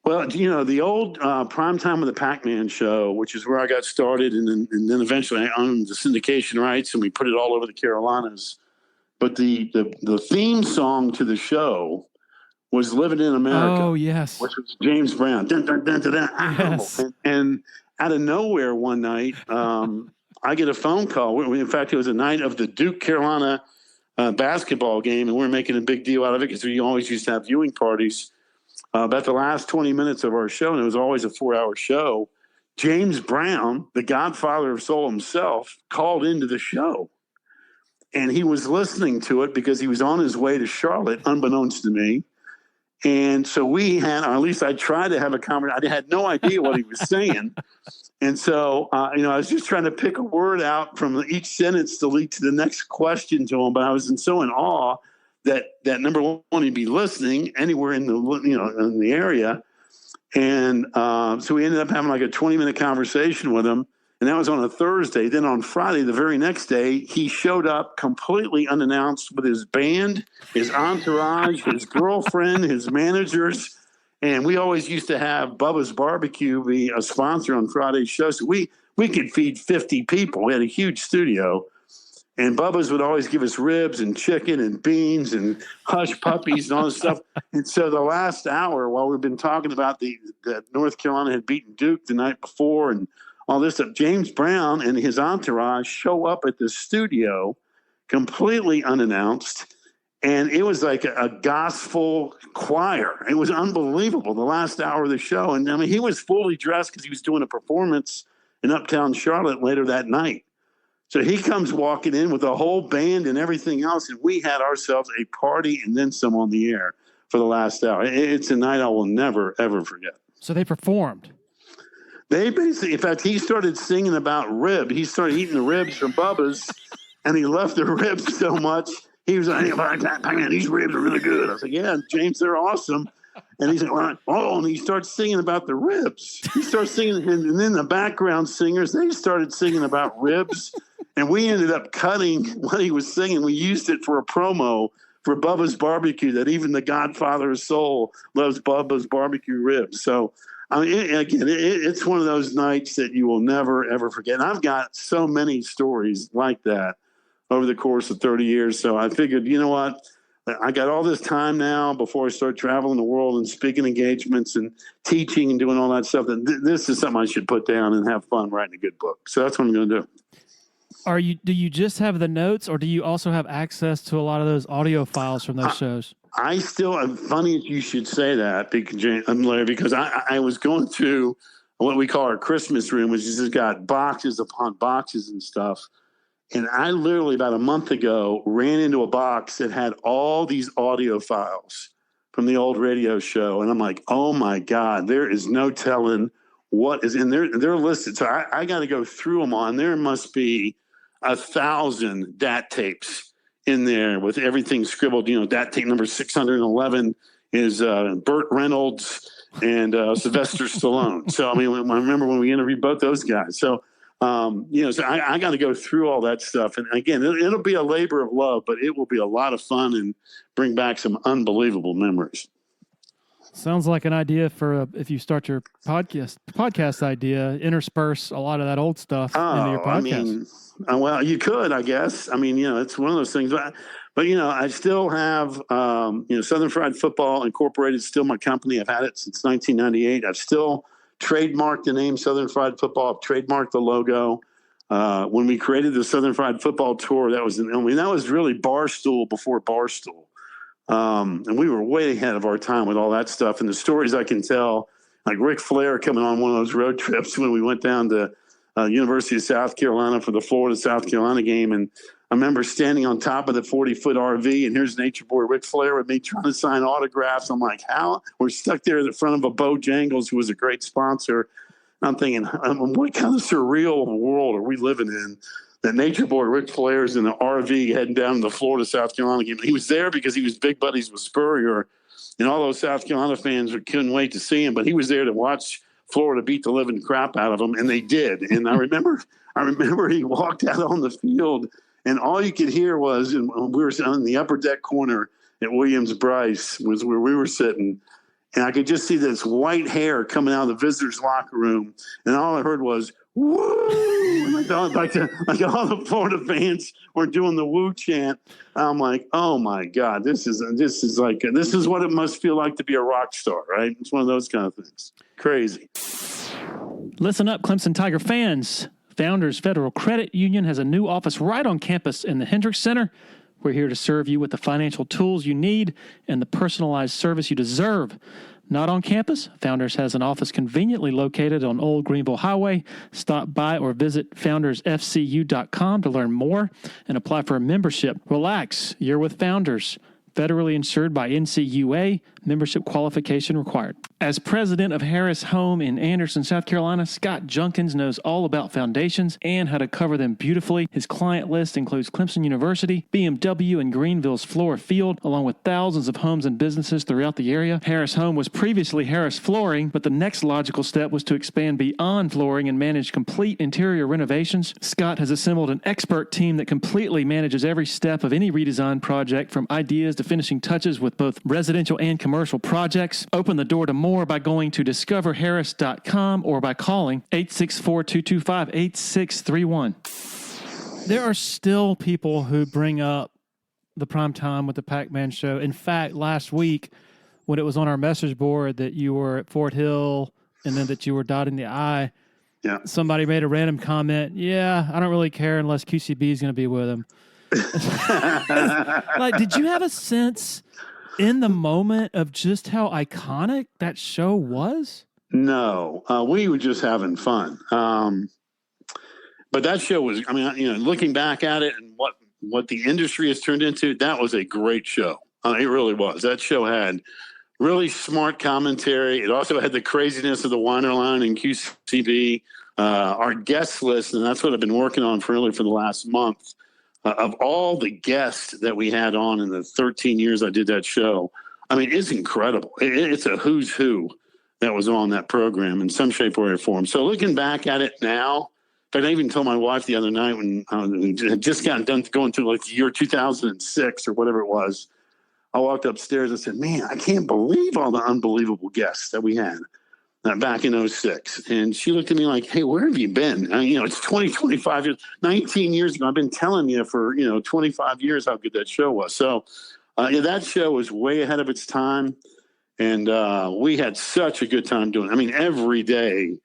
Well, the old Primetime with the Packman show, which is where I got started, and then eventually I owned the syndication rights, and we put it all over the Carolinas. But the theme song to the show was "Living in America." Oh, yes, which was James Brown. Dun, dun, dun, dun, dun. Yes. And out of nowhere one night, I get a phone call. In fact, it was a night of the Duke Carolina basketball game, and we were making a big deal out of it because we always used to have viewing parties. About the last 20 minutes of our show, and it was always a 4-hour show, James Brown, the Godfather of Soul himself, called into the show. and he was listening to it because he was on his way to Charlotte, unbeknownst to me. And so we had, or at least I tried to have a conversation. I had no idea what he was saying. And so, I was just trying to pick a word out from each sentence to lead to the next question to him. But I was so in awe that number one, he'd be listening anywhere in in the area. And so we ended up having like a 20-minute conversation with him. And that was on a Thursday. Then on Friday, the very next day, he showed up completely unannounced with his band, his entourage, his girlfriend, his managers. And we always used to have Bubba's Barbecue be a sponsor on Friday's show. So we could feed 50 people. We had a huge studio. And Bubba's would always give us ribs and chicken and beans and hush puppies and all this stuff. And so the last hour, while we've been talking about that North Carolina had beaten Duke the night before and all this stuff, James Brown and his entourage show up at the studio completely unannounced. And it was like a gospel choir. It was unbelievable, the last hour of the show. And I mean, he was fully dressed because he was doing a performance in Uptown Charlotte later that night. So he comes walking in with a whole band and everything else. And we had ourselves a party and then some on the air for the last hour. It's a night I will never, ever forget. So they performed. They basically, in fact, he started singing about rib. He started eating the ribs from Bubba's, and he loved the ribs so much. He was like, "Packman, these ribs are really good." I was like, "Yeah, James, they're awesome." And he's like, "Oh," and he starts singing about the ribs. He starts singing, and then the background singers, they started singing about ribs. And we ended up cutting what he was singing. We used it for a promo for Bubba's Barbecue, that even the Godfather of Soul loves Bubba's Barbecue ribs. So, I mean, it's one of those nights that you will never, ever forget. And I've got so many stories like that over the course of 30 years. So I figured, you know what? I got all this time now before I start traveling the world and speaking engagements and teaching and doing all that stuff. That this is something I should put down and have fun writing a good book. So that's what I'm going to do. Do you just have the notes, or do you also have access to a lot of those audio files from those shows? I still, funny you should say that, because I was going through what we call our Christmas room, which has just got boxes upon boxes and stuff. And I literally about a month ago ran into a box that had all these audio files from the old radio show. And I'm like, oh my God, there is no telling what is in there. They're listed. So I got to go through them on. There must be 1,000 DAT tapes in there with everything scribbled. DAT tape number 611 is Burt Reynolds and Sylvester Stallone. So, I mean, I remember when we interviewed both those guys. So, so I got to go through all that stuff. And again, it'll be a labor of love, but it will be a lot of fun and bring back some unbelievable memories. Sounds like an idea for if you start your podcast idea, intersperse a lot of that old stuff into your podcast. Well, you could, I guess. I mean, it's one of those things. But I still have, Southern Fried Football Incorporated, still my company. I've had it since 1998. I've still trademarked the name Southern Fried Football. I've trademarked the logo. When we created the Southern Fried Football Tour, that was really Barstool before Barstool. And we were way ahead of our time with all that stuff. And the stories I can tell, like Ric Flair coming on one of those road trips when we went down to University of South Carolina for the Florida-South Carolina game. And I remember standing on top of the 40-foot RV, and here's Nature Boy Ric Flair with me trying to sign autographs. I'm like, how? We're stuck there at the front of a Bojangles, who was a great sponsor. I'm thinking, what kind of surreal world are we living in? That Nature Boy Ric Flair's in the RV heading down to the Florida-South Carolina game. He was there because he was big buddies with Spurrier, and all those South Carolina fans couldn't wait to see him. But he was there to watch Florida beat the living crap out of them, and they did. And I remember he walked out on the field, and all you could hear was, and we were in the upper deck corner at Williams-Brice was where we were sitting, and I could just see this white hair coming out of the visitors' locker room, and all I heard was, woo! And like all the Florida fans were doing the woo chant. I'm like, oh my God, this is what it must feel like to be a rock star, right? It's one of those kind of things. Crazy. Listen up, Clemson Tiger fans. Founders Federal Credit Union has a new office right on campus in the Hendricks Center. We're here to serve you with the financial tools you need and the personalized service you deserve. Not on campus, Founders has an office conveniently located on Old Greenville Highway. Stop by or visit foundersfcu.com to learn more and apply for a membership. Relax, you're with Founders. Federally insured by NCUA, membership qualification required. As president of Harris Home in Anderson, South Carolina, Scott Junkins knows all about foundations and how to cover them beautifully. His client list includes Clemson University, BMW, and Greenville's Floor Field, along with thousands of homes and businesses throughout the area. Harris Home was previously Harris Flooring, but the next logical step was to expand beyond flooring and manage complete interior renovations. Scott has assembled an expert team that completely manages every step of any redesign project, from ideas to finishing touches with both residential and commercial projects. Open the door to more by going to discoverharris.com or by calling 864-225-8631. There are still people who bring up the Primetime with the Packman show. In fact, last week when it was on our message board that you were at Fort Hill and then that you were dotting the I, somebody made a random comment, I don't really care unless QCB is going to be with him. Like, did you have a sense in the moment of just how iconic that show was? No, we were just having fun. But that show was, looking back at it and what the industry has turned into, that was a great show. It really was. That show had really smart commentary. It also had the craziness of the Weiner line and QCB. Our guest list, and that's what I've been working on for the last month. Of all the guests that we had on in the 13 years I did that show, it's incredible. It's a who's who that was on that program in some shape, way, or form. So looking back at it now, in fact, I even told my wife the other night when I had just gotten done going through like the year 2006 or whatever it was, I walked upstairs and said, man, I can't believe all the unbelievable guests that we had back in 06. And she looked at me like, hey, where have you been? It's 25 years, 19 years ago. I've been telling you for, 25 years how good that show was. So that show was way ahead of its time. And we had such a good time doing it. Every day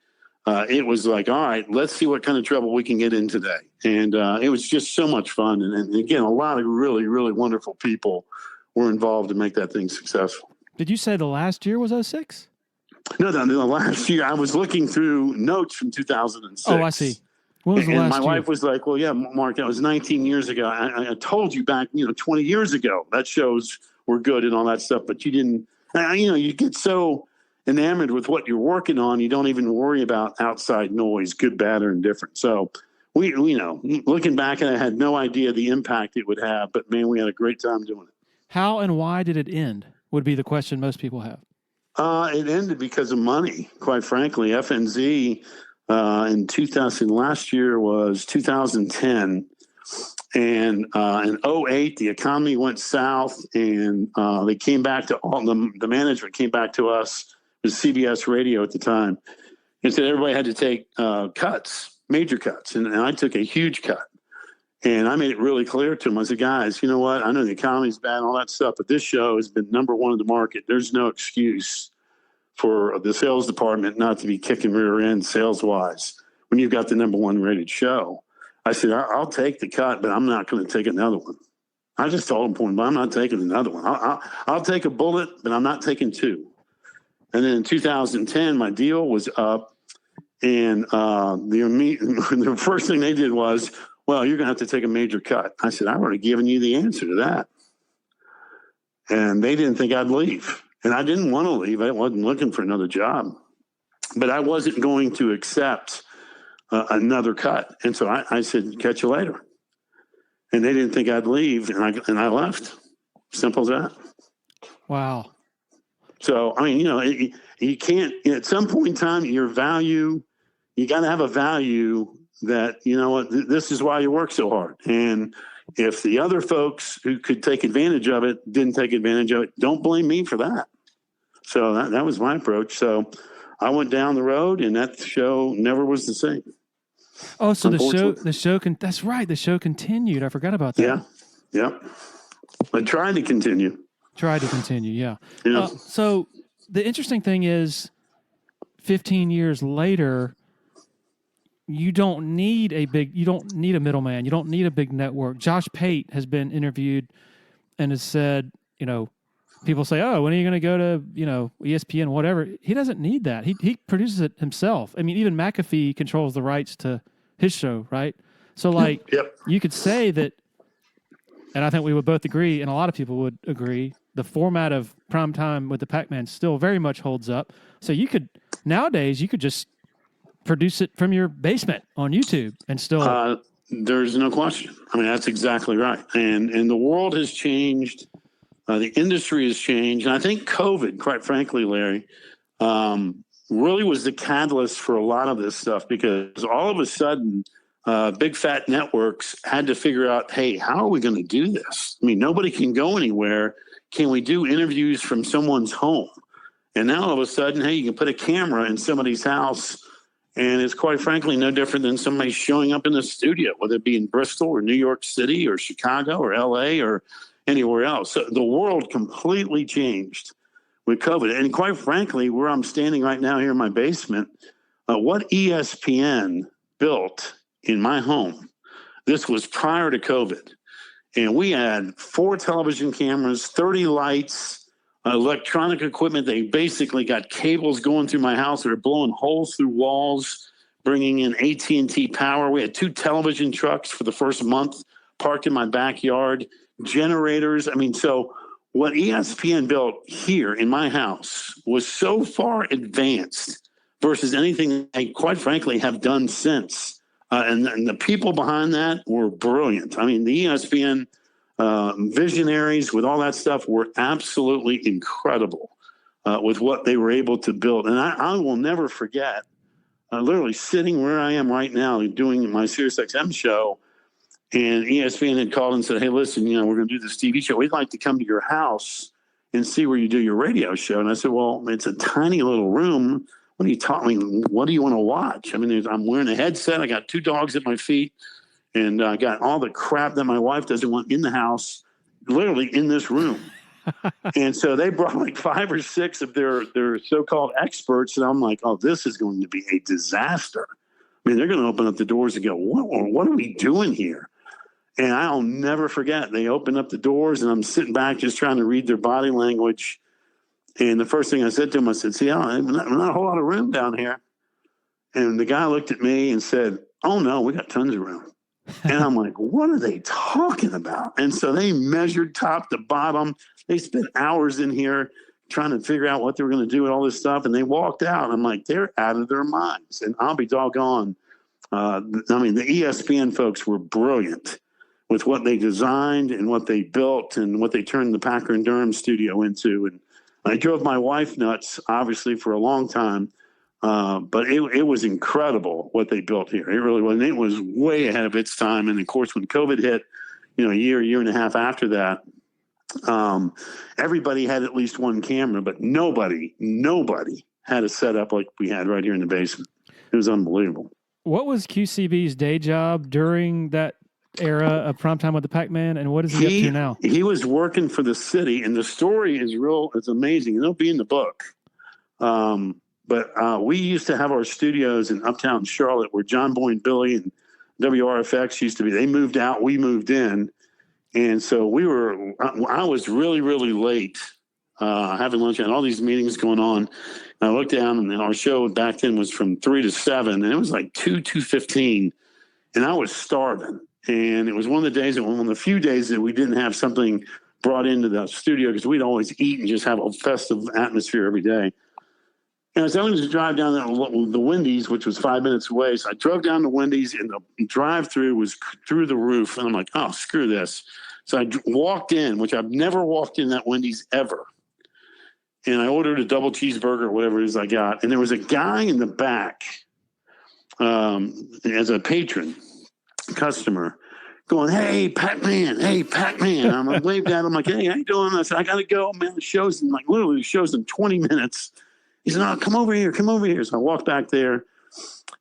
it was like, all right, let's see what kind of trouble we can get in today. And it was just so much fun. And again, a lot of really, really wonderful people were involved to make that thing successful. Did you say the last year was 06? No, the last year I was looking through notes from 2006. Oh, I see. When was the last my year? wife was like, well, yeah, Mark, that was 19 years ago. I told you back, 20 years ago that shows were good and all that stuff, but you didn't, you get so enamored with what you're working on, you don't even worry about outside noise, good, bad, or indifferent. So we looking back at it, I had no idea the impact it would have, but man, we had a great time doing it. How and why did it end would be the question most people have. It ended because of money, quite frankly. FNZ in 2000, last year was 2010. And in 2008, the economy went south and they came back to all the management came back to us, it was CBS Radio at the time, and said everybody had to take cuts, major cuts. And I took a huge cut. And I made it really clear to them. I said, guys, you know what? I know the economy's bad and all that stuff, but this show has been number one in the market. There's no excuse for the sales department not to be kicking rear end sales-wise when you've got the number one rated show. I said, I'll take the cut, but I'm not going to take another one. I just told them, point, but I'm not taking another one. I'll take a bullet, but I'm not taking two. And then in 2010, my deal was up, and the first thing they did was, well, you're going to have to take a major cut. I said, I've already given you the answer to that. And they didn't think I'd leave. And I didn't want to leave. I wasn't looking for another job. But I wasn't going to accept another cut. And so I said, catch you later. And they didn't think I'd leave. And I left. Simple as that. Wow. So, you can't, at some point in time, your value, you got to have a value that, this is why you work so hard. And if the other folks who could take advantage of it didn't take advantage of it, don't blame me for that. So that was my approach. So I went down the road, and that show never was the same. Oh, so the show that's right. The show continued. I forgot about that. Yeah. I tried to continue. Yeah. So the interesting thing is 15 years later, you don't need a middleman. You don't need a big network. Josh Pate has been interviewed and has said, people say, "Oh, when are you going to go to ESPN, whatever?" He doesn't need that. He produces it himself. I mean, even McAfee controls the rights to his show, right? So, like, you could say that, and I think we would both agree, and a lot of people would agree, the format of Primetime with the Packman still very much holds up. So nowadays, you could just produce it from your basement on YouTube and still. There's no question. I mean, that's exactly right. And the world has changed. The industry has changed. And I think COVID, quite frankly, Larry, really was the catalyst for a lot of this stuff, because all of a sudden, big fat networks had to figure out, hey, how are we going to do this? I mean, nobody can go anywhere. Can we do interviews from someone's home? And now all of a sudden, hey, you can put a camera in somebody's house, and it's quite frankly no different than somebody showing up in the studio, whether it be in Bristol or New York City or Chicago or LA or anywhere else. So the world completely changed with COVID. And quite frankly, where I'm standing right now here in my basement, what ESPN built in my home, this was prior to COVID. And we had 4 television cameras, 30 lights, electronic equipment. They basically got cables going through my house. They were blowing holes through walls, bringing in AT&T power. We had 2 television trucks for the first month parked in my backyard, generators. I mean, so what ESPN built here in my house was so far advanced versus anything I, quite frankly, have done since. And the people behind that were brilliant. I mean, the ESPN visionaries with all that stuff were absolutely incredible with what they were able to build. And I will never forget literally sitting where I am right now doing my SiriusXM show, and ESPN had called and said, hey, listen, we're going to do this TV show. We'd like to come to your house and see where you do your radio show. And I said, well, it's a tiny little room. What are you talking? What do you want to watch? I mean, I'm wearing a headset. I got 2 dogs at my feet. And I got all the crap that my wife doesn't want in the house, literally in this room. And so they brought like 5 or 6 of their so-called experts. And I'm like, oh, this is going to be a disaster. I mean, they're going to open up the doors and go, what are we doing here? And I'll never forget. They opened up the doors, and I'm sitting back just trying to read their body language. And the first thing I said to him, I said, see, not a whole lot of room down here. And the guy looked at me and said, oh, no, we got tons of room. And I'm like, what are they talking about? And so they measured top to bottom. They spent hours in here trying to figure out what they were going to do with all this stuff. And they walked out. I'm like, they're out of their minds. And I'll be doggone. I mean, the ESPN folks were brilliant with what they designed and what they built and what they turned the Packer and Durham studio into. And I drove my wife nuts, obviously, for a long time. But it was incredible what they built here. It really was. And it was way ahead of its time. And of course, when COVID hit, a year and a half after that, everybody had at least one camera, but nobody had a setup like we had right here in the basement. It was unbelievable. What was QCB's day job during that era of Primetime with the Packman, and what is he up to now? He was working for the city, and the story is real. It's amazing. It'll be in the book. But we used to have our studios in uptown Charlotte where John Boy and Billy and WRFX used to be. They moved out. We moved in. And so I was really, really late having lunch and all these meetings going on. And I looked down, and our show back then was from 3 to 7. And it was like 2:15. And I was starving. And it was one of the few days that we didn't have something brought into the studio, because we'd always eat and just have a festive atmosphere every day. And I was going to drive down the Wendy's, which was 5 minutes away. So I drove down to Wendy's, and the drive-through was through the roof. And I'm like, oh, screw this. So I walked in, which I've never walked in that Wendy's ever. And I ordered a double cheeseburger or whatever it is I got. And there was a guy in the back as a patron customer going, hey, Packman. I'm like, waved at him like, hey, how you doing? I said, I got to go, man. The show's in 20 minutes. He said, no, come over here. So I walked back there,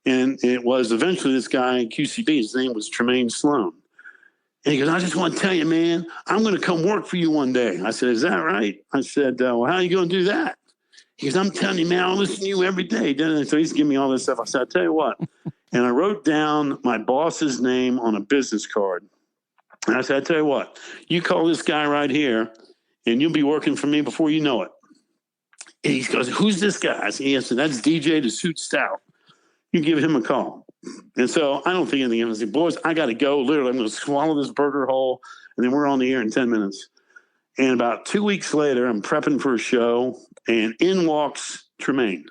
and it was eventually this guy in QCB. His name was Tremaine Sloan. And he goes, I just want to tell you, man, I'm going to come work for you one day. I said, is that right? I said, well, how are you going to do that? He goes, I'm telling you, man, I'll listen to you every day. So he's giving me all this stuff. I said, I'll tell you what. And I wrote down my boss's name on a business card. And I said, I'll tell you what, you call this guy right here, and you'll be working for me before you know it. And he goes, who's this guy? I said, that's DJ the Suit Stout. You give him a call. And so I don't think anything of it. I said, boys, I got to go. Literally, I'm going to swallow this burger whole, and then we're on the air in 10 minutes. And about 2 weeks later, I'm prepping for a show, and in walks Tremaine.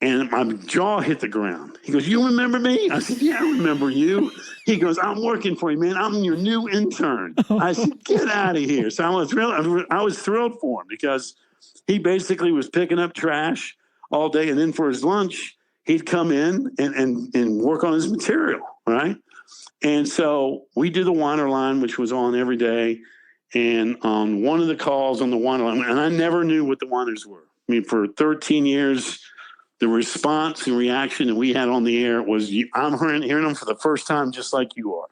And my jaw hit the ground. He goes, you remember me? I said, yeah, I remember you. He goes, I'm working for you, man. I'm your new intern. I said, get out of here. So I was thrilled for him because he basically was picking up trash all day. And then for his lunch, he'd come in and work on his material, right? And so we do the Weiner line, which was on every day. And on one of the calls on the Weiner line, and I never knew what the Weiners were. I mean, for 13 years, the response and reaction that we had on the air was, I'm hearing them for the first time just like you are.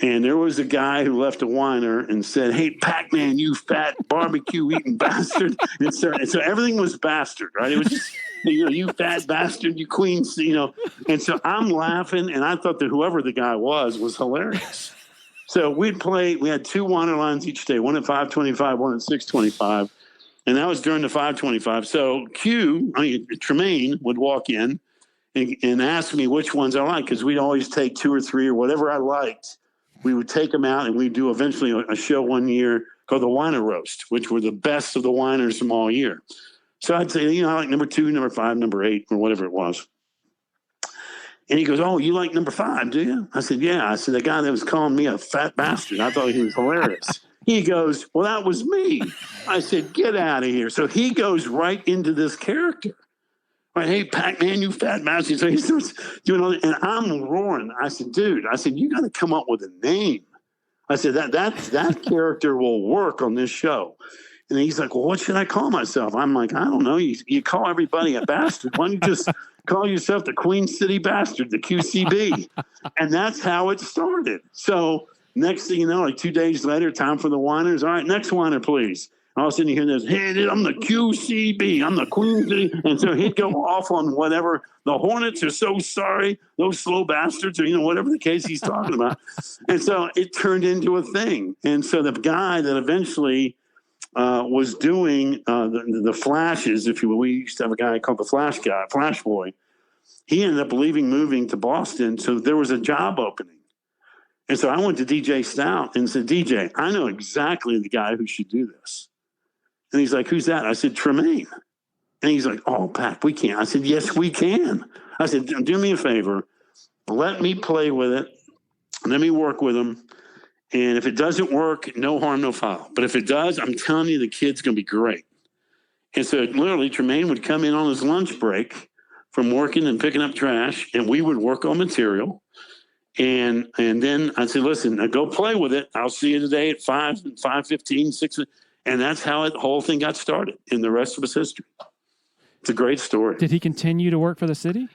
And there was a guy who left a Weiner and said, hey, Packman, you fat barbecue-eating bastard. And so everything was bastard, right? It was just, you fat bastard, you queen, And so I'm laughing, and I thought that whoever the guy was hilarious. So we had 2 Weiner lines each day, one at 5:25, one at 6:25. And that was during the 5:25. So Tremaine would walk in and ask me which ones I liked, because we'd always take 2 or 3 or whatever I liked. We would take them out, and we'd do eventually a show one year called the Weiner Roast, which were the best of the Weiners from all year. So I'd say, I like number 2, number 5, number 8, or whatever it was. And he goes, oh, you like number 5, do you? I said, yeah. I said, the guy that was calling me a fat bastard, I thought he was hilarious. He goes, well, that was me. I said, get out of here. So he goes right into this character. Right, hey, Packman, you fat bastard. So he starts doing all that, and I'm roaring. I said, dude, you got to come up with a name. I said, that character will work on this show. And he's like, well, what should I call myself? I'm like, I don't know. You call everybody a bastard. Why don't you just call yourself the Queen City Bastard, the QCB? And that's how it started. So next thing you know, like 2 days later, time for the Weiners. All right, next Weiner, please. All of a sudden you hear this, hey, dude, I'm the QCB. I'm the Queen City. And so he'd go off on whatever. The Hornets are so sorry. Those slow bastards, or, whatever the case he's talking about. And so it turned into a thing. And so the guy that eventually was doing the flashes, if you will, we used to have a guy called the Flash Boy. He ended up moving to Boston. So there was a job opening. And so I went to DJ Stout and said, DJ, I know exactly the guy who should do this. And he's like, who's that? I said, Tremaine. And he's like, oh, Pack, we can't. I said, yes, we can. I said, do me a favor. Let me play with it. Let me work with him. And if it doesn't work, no harm, no foul. But if it does, I'm telling you, the kid's going to be great. And so literally Tremaine would come in on his lunch break from working and picking up trash, and we would work on material. And then I'd say, listen, now go play with it. I'll see you today at 5, 5:15, 6. And that's how the whole thing got started. And the rest of it's history. It's a great story. Did he continue to work for the city?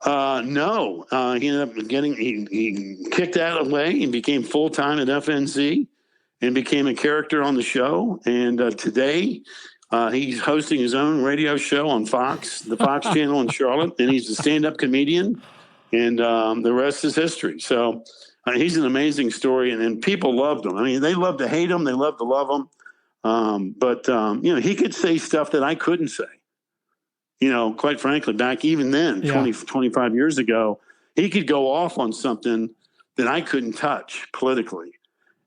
No. He ended up he kicked that away and became full-time at FNZ and became a character on the show. And today he's hosting his own radio show on Fox, the Fox channel in Charlotte. And he's a stand-up comedian. And the rest is history. So he's an amazing story. And people loved him. I mean, they love to hate him. They love to love him. But he could say stuff that I couldn't say. Quite frankly, back even then, 25 years ago, he could go off on something that I couldn't touch politically.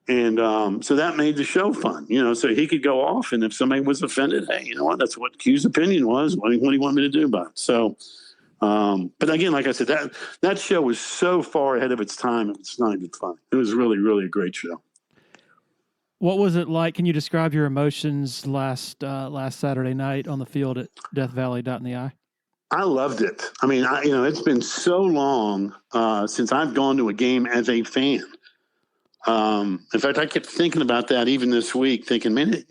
And so that made the show fun, so he could go off. And if somebody was offended, hey, you know what? That's what Q's opinion was. What do you want me to do about it? So, but again, like I said, that show was so far ahead of its time. It's not even funny. It was really, really a great show. What was it like? Can you describe your emotions last Saturday night on the field at Death Valley Dot in the Eye? I loved it. I mean, it's been so long since I've gone to a game as a fan. In fact, I kept thinking about that even this week, thinking, man,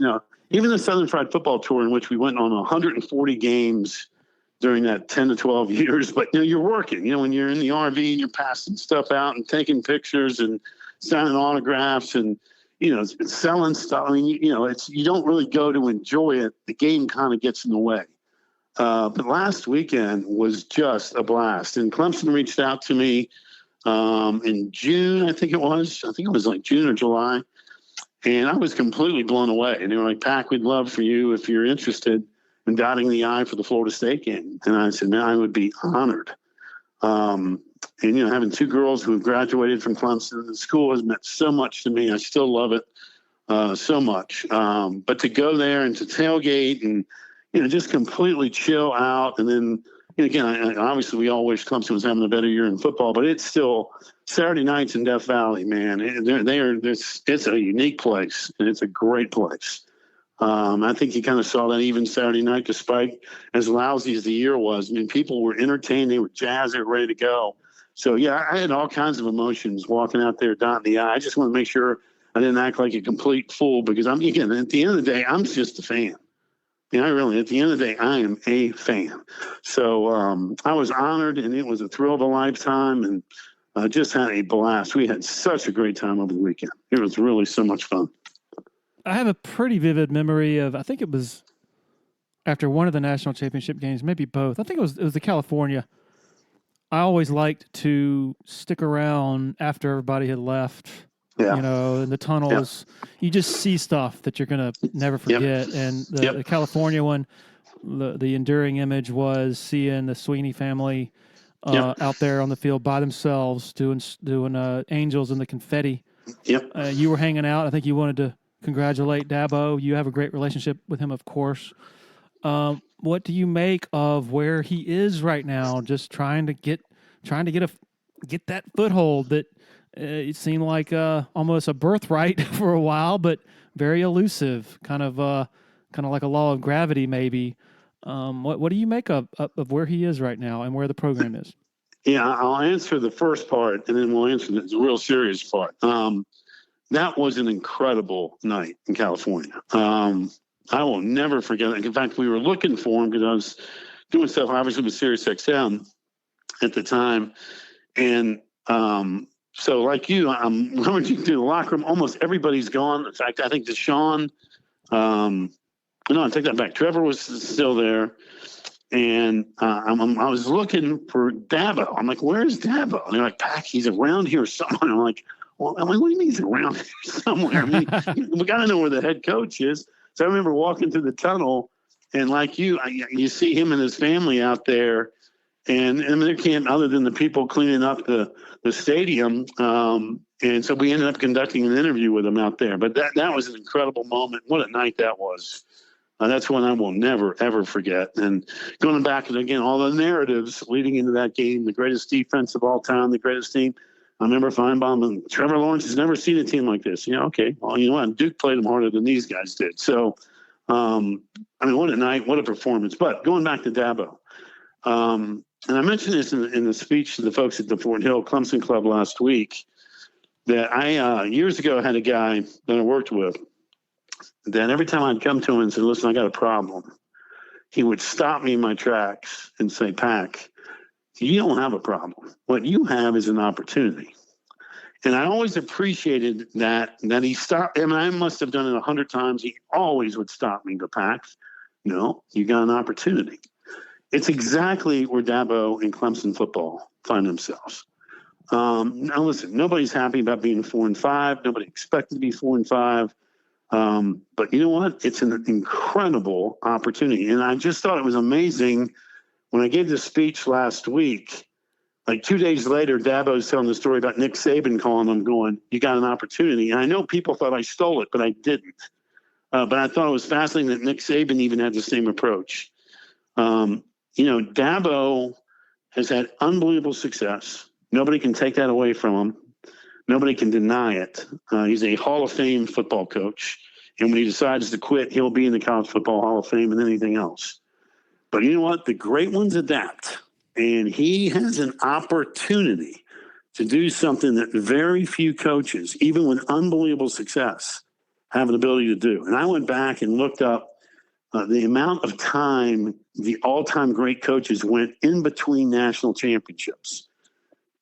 even the Southern Fried Football Tour, in which we went on 140 games during that 10 to 12 years. But, you're working, when you're in the RV and you're passing stuff out and taking pictures and signing autographs and, selling stuff. I mean, you don't really go to enjoy it. The game kind of gets in the way. But last weekend was just a blast. And Clemson reached out to me in June, I think it was like June or July. And I was completely blown away. And they were like, Pack, we'd love for you if you're interested in dotting the I for the Florida State game. And I said, man, I would be honored. And, having two girls who have graduated from Clemson, the school has meant so much to me. I still love it so much. But to go there and to tailgate and, just completely chill out. And then, again, obviously we all wish Clemson was having a better year in football, but it's still Saturday nights in Death Valley, man. It's a unique place, and it's a great place. I think you kind of saw that even Saturday night, despite as lousy as the year was. I mean, people were entertained. They were jazzed. They were ready to go. So, yeah, I had all kinds of emotions walking out there, dotting the I. I just want to make sure I didn't act like a complete fool because at the end of the day, I'm just a fan. At the end of the day, I am a fan. So I was honored, and it was a thrill of a lifetime, and just had a blast. We had such a great time over the weekend. It was really so much fun. I have a pretty vivid memory of, I think it was after one of the national championship games, maybe both. I think it was the California. I always liked to stick around after everybody had left. Yeah. In the tunnels, you just see stuff that you're going to never forget. Yep. And the California one, the enduring image was seeing the Sweeney family out there on the field by themselves doing angels and the confetti. Yep. You were hanging out. I think you wanted to congratulate Dabo. You have a great relationship with him, of course. What do you make of where he is right now? Just trying to get that foothold that it seemed like almost a birthright for a while, but very elusive, kind of like a law of gravity, maybe. What do you make of where he is right now and where the program is? Yeah, I'll answer the first part, and then we'll answer the real serious part. That was an incredible night in California. I will never forget it. In fact, we were looking for him because I was doing stuff, obviously, with SiriusXM at the time. And so like you, I'm rummaging through the locker room. Almost everybody's gone. In fact, I think Deshaun, no, I take that back. Trevor was still there. And I was looking for Dabo. I'm like, where's Dabo? And they're like, Pack, he's around here somewhere. I'm like, what do you mean he's around here somewhere? I mean, we got to know where the head coach is. So I remember walking through the tunnel, and like you see him and his family out there. And there can't, other than the people cleaning up the stadium. And so we ended up conducting an interview with him out there. But that was an incredible moment. What a night that was. That's one I will never, ever forget. And going back, and again, all the narratives leading into that game, the greatest defense of all time, the greatest team. I remember Feinbaum and Trevor Lawrence has never seen a team like this. Okay, well, you know what? Duke played them harder than these guys did. So, what a night, what a performance. But going back to Dabo, and I mentioned this in the speech to the folks at the Fort Hill Clemson Club last week, that I years ago had a guy that I worked with that every time I'd come to him and say, listen, I got a problem, he would stop me in my tracks and say, Pack, you don't have a problem. What you have is an opportunity. And I always appreciated that he stopped. I mean, I must have done it 100 times. He always would stop me and go, Pack, no, you got an opportunity. It's exactly where Dabo and Clemson football find themselves. Now, listen, nobody's happy about being 4-5. Nobody expected to be 4-5. But you know what? It's an incredible opportunity. And I just thought it was amazing when I gave this speech last week. Like 2 days later, Dabo's telling the story about Nick Saban calling him going, you got an opportunity. And I know people thought I stole it, but I didn't. But I thought it was fascinating that Nick Saban even had the same approach. Dabo has had unbelievable success. Nobody can take that away from him. Nobody can deny it. He's a Hall of Fame football coach. And when he decides to quit, he'll be in the College Football Hall of Fame and anything else. But you know what? The great ones adapt. And he has an opportunity to do something that very few coaches, even with unbelievable success, have an ability to do. And I went back and looked up the amount of time the all-time great coaches went in between national championships.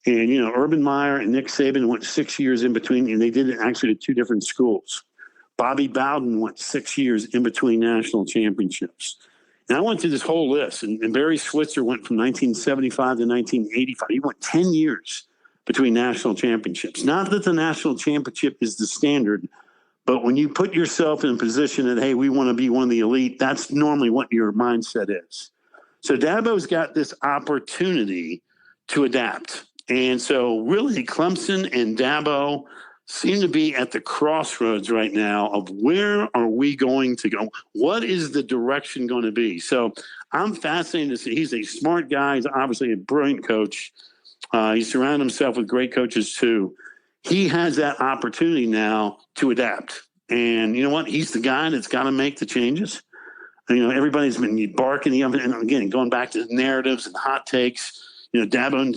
And, Urban Meyer and Nick Saban went 6 years in between, and they did it actually at two different schools. Bobby Bowden went 6 years in between national championships. And I went through this whole list, and Barry Switzer went from 1975 to 1985. He went 10 years between national championships. Not that the national championship is the standard, But when you put yourself in a position that, hey, we want to be one of the elite, that's normally what your mindset is. So Dabo's got this opportunity to adapt. And so really Clemson and Dabo seem to be at the crossroads right now of where are we going to go? What is the direction going to be? So I'm fascinated to see. He's a smart guy. He's obviously a brilliant coach. He surrounded himself with great coaches too. He has that opportunity now to adapt. And you know what? He's the guy that's got to make the changes. Everybody's been barking. And again, going back to narratives and hot takes. Dabo,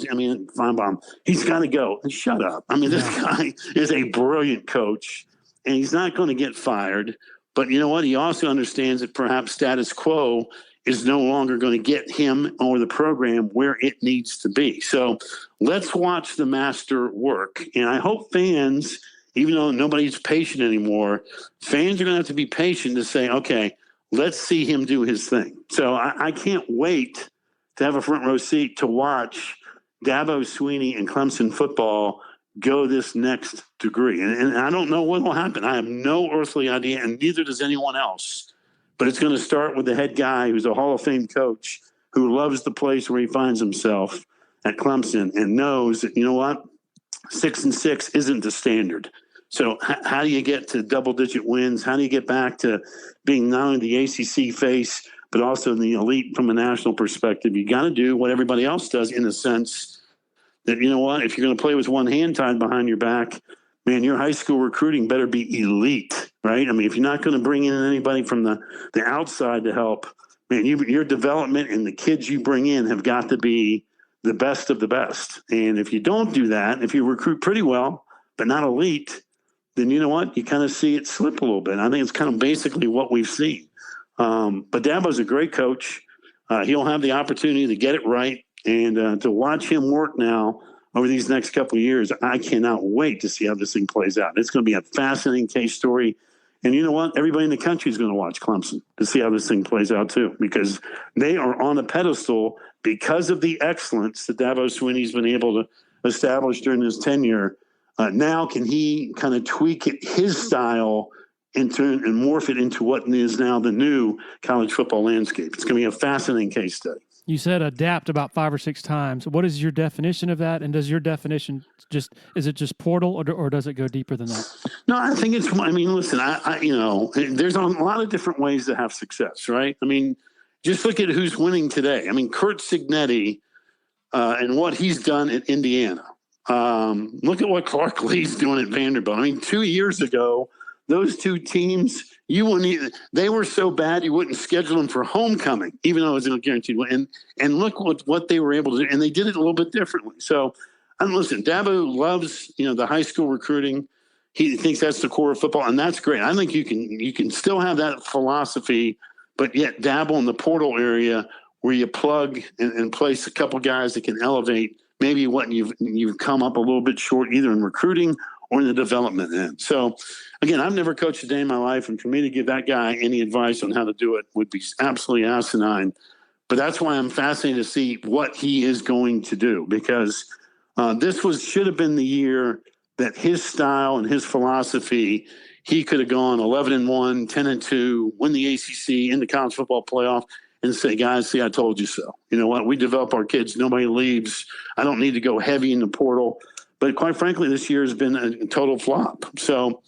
Feinbaum, he's got to go. And shut up. This guy is a brilliant coach, and he's not going to get fired. But you know what? He also understands that perhaps status quo is no longer going to get him or the program where it needs to be. So let's watch the master work. And I hope fans, even though nobody's patient anymore, fans are going to have to be patient to say, okay, let's see him do his thing. So I can't wait to have a front row seat to watch Dabo Swinney and Clemson football go this next degree. And I don't know what will happen. I have no earthly idea, and neither does anyone else. But it's going to start with the head guy who's a Hall of Fame coach who loves the place where he finds himself at Clemson and knows that, 6-6 isn't the standard. So how do you get to double-digit wins? How do you get back to being not only the ACC face, but also the elite from a national perspective? You got to do what everybody else does in the sense that, if you're going to play with one hand tied behind your back, man, your high school recruiting better be elite, right? If you're not going to bring in anybody from the outside to help, man, your development and the kids you bring in have got to be the best of the best. And if you don't do that, if you recruit pretty well, but not elite, then you know what? You kind of see it slip a little bit. I think it's kind of basically what we've seen. But Dabo's a great coach. He'll have the opportunity to get it right and to watch him work now over these next couple of years. I cannot wait to see how this thing plays out. It's going to be a fascinating case story. And you know what? Everybody in the country is going to watch Clemson to see how this thing plays out too, because they are on a pedestal because of the excellence that Dabo Swinney's been able to establish during his tenure. Now can he kind of tweak it, his style, and morph it into what is now the new college football landscape? It's going to be a fascinating case study. You said adapt about 5 or 6 times. What is your definition of that? And does your definition is it just portal or does it go deeper than that? No, I think it's, listen, there's a lot of different ways to have success, right? Just look at who's winning today. Kurt Signetti and what he's done at Indiana. Look at what Clark Lee's doing at Vanderbilt. 2 years ago, those two teams, they were so bad you wouldn't schedule them for homecoming, even though it was a guaranteed win. And look what they were able to do, and they did it a little bit differently. So, listen, Dabo loves the high school recruiting. He thinks that's the core of football, and that's great. I think you can still have that philosophy, but yet dabble in the portal area where you plug and place a couple guys that can elevate maybe what you've come up a little bit short, either in recruiting or in the development end. So, again, I've never coached a day in my life, and for me to give that guy any advice on how to do it would be absolutely asinine. But that's why I'm fascinated to see what he is going to do, because this should have been the year that his style and his philosophy, he could have gone 11-1, 10-2, win the ACC, in the college football playoff, and say, guys, see, I told you so. You know what? We develop our kids. Nobody leaves. I don't need to go heavy in the portal. But quite frankly, this year has been a total flop. So,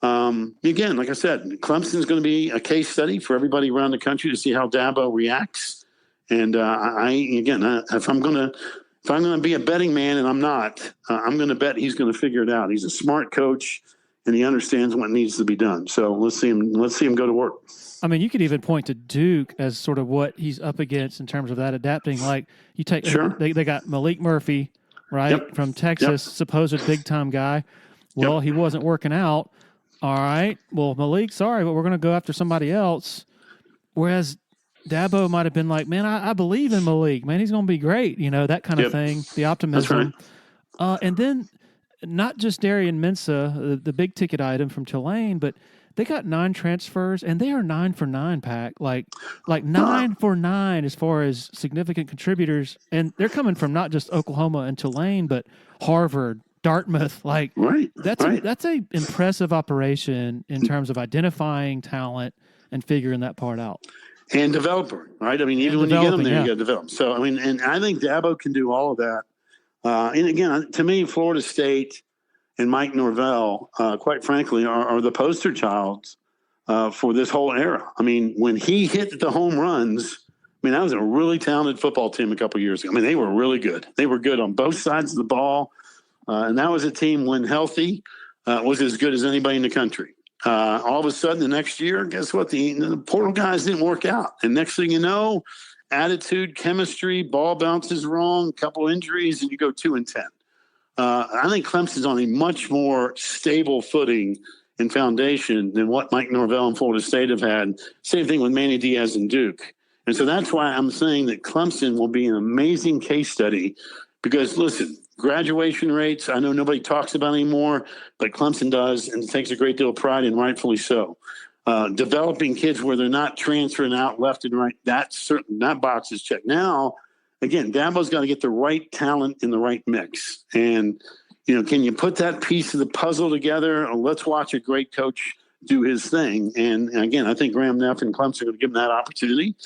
again, like I said, Clemson's going to be a case study for everybody around the country to see how Dabo reacts. And if I'm going to be a betting man, and I'm not, I'm going to bet he's going to figure it out. He's a smart coach, and he understands what needs to be done. So let's see him go to work. You could even point to Duke as sort of what he's up against in terms of that adapting. Like you take, sure. They got Malik Murphy, right, Yep. from Texas, Yep. supposed big time guy. Well, Yep. he wasn't working out. All right. Well, Malik, sorry, but we're going to go after somebody else. Whereas Dabo might have been like, man, I believe in Malik. Man, he's going to be great. That kind of thing. The optimism. That's right. And then not just Darian Mensah, the big ticket item from Tulane, but they got 9 transfers, and they are 9 for 9, Pack. Like 9 for 9 as far as significant contributors. And they're coming from not just Oklahoma and Tulane, but Harvard, Dartmouth. Like, right. that's a impressive operation in terms of identifying talent and figuring that part out. And developer, right? I mean, even when you get them there, you got to develop. So, I mean, and I think Dabo can do all of that. And again, to me, Florida State and Mike Norvell, quite frankly, are the poster childs for this whole era. I mean, when he hit the home runs, I mean, that was a really talented football team a couple of years ago. I mean, they were really good. They were good on both sides of the ball. And that was a team, when healthy, was as good as anybody in the country. All of a sudden, the next year, guess what? The portal guys didn't work out. And next thing you know, attitude, chemistry, ball bounces wrong, couple injuries, and you go 2-10. I think Clemson's on a much more stable footing and foundation than what Mike Norvell and Florida State have had. Same thing with Manny Diaz and Duke. And so that's why I'm saying that Clemson will be an amazing case study because, listen, graduation rates, I know nobody talks about anymore, but Clemson does, and it takes a great deal of pride, and rightfully so. Developing kids where they're not transferring out left and right, that box is checked. Now, again, Dabo's got to get the right talent in the right mix. And, can you put that piece of the puzzle together? Let's watch a great coach do his thing. And again, I think Graham Neff and Clemson are going to give him that opportunity.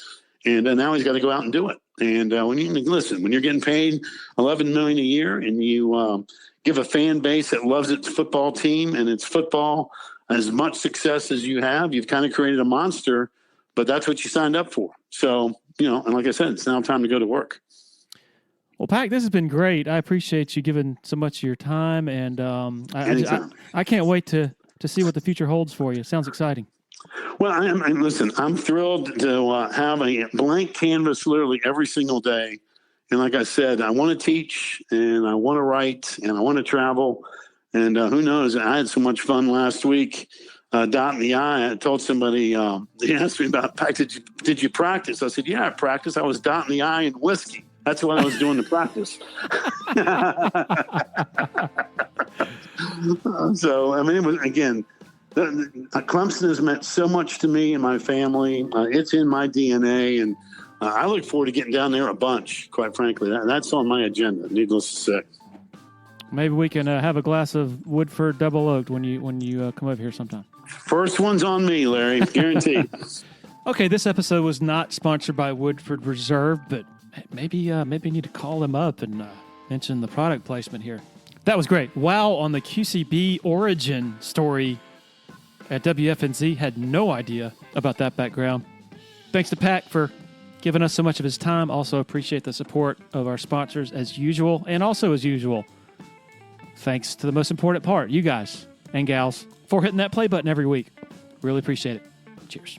And now he's got to go out and do it. And when you're getting paid $11 million a year and you give a fan base that loves its football team and its football as much success as you have, you've kind of created a monster, but that's what you signed up for. So, and like I said, it's now time to go to work. Well, Pac, this has been great. I appreciate you giving so much of your time, and I can't wait to see what the future holds for you. Sounds exciting. Well, I'm thrilled to have a blank canvas literally every single day. And like I said, I want to teach and I want to write and I want to travel. And who knows? I had so much fun last week dotting the I. I told somebody, they asked me about, did you practice? I said, yeah, I practiced. I was dotting the I in whiskey. That's what I was doing to practice. So, it was, again, Clemson has meant so much to me and my family. It's in my DNA, and I look forward to getting down there a bunch, quite frankly. That's on my agenda, needless to say. Maybe we can have a glass of Woodford Double Oaked when you come over here sometime. First one's on me, Larry. Guaranteed. Okay, this episode was not sponsored by Woodford Reserve, but maybe you need to call them up and mention the product placement here. That was great. Wow, on the QCB origin story at WFNZ, had no idea about that background. Thanks to Pac for giving us so much of his time. Also appreciate the support of our sponsors as usual. And also as usual, thanks to the most important part, you guys and gals, for hitting that play button every week. Really appreciate it. Cheers.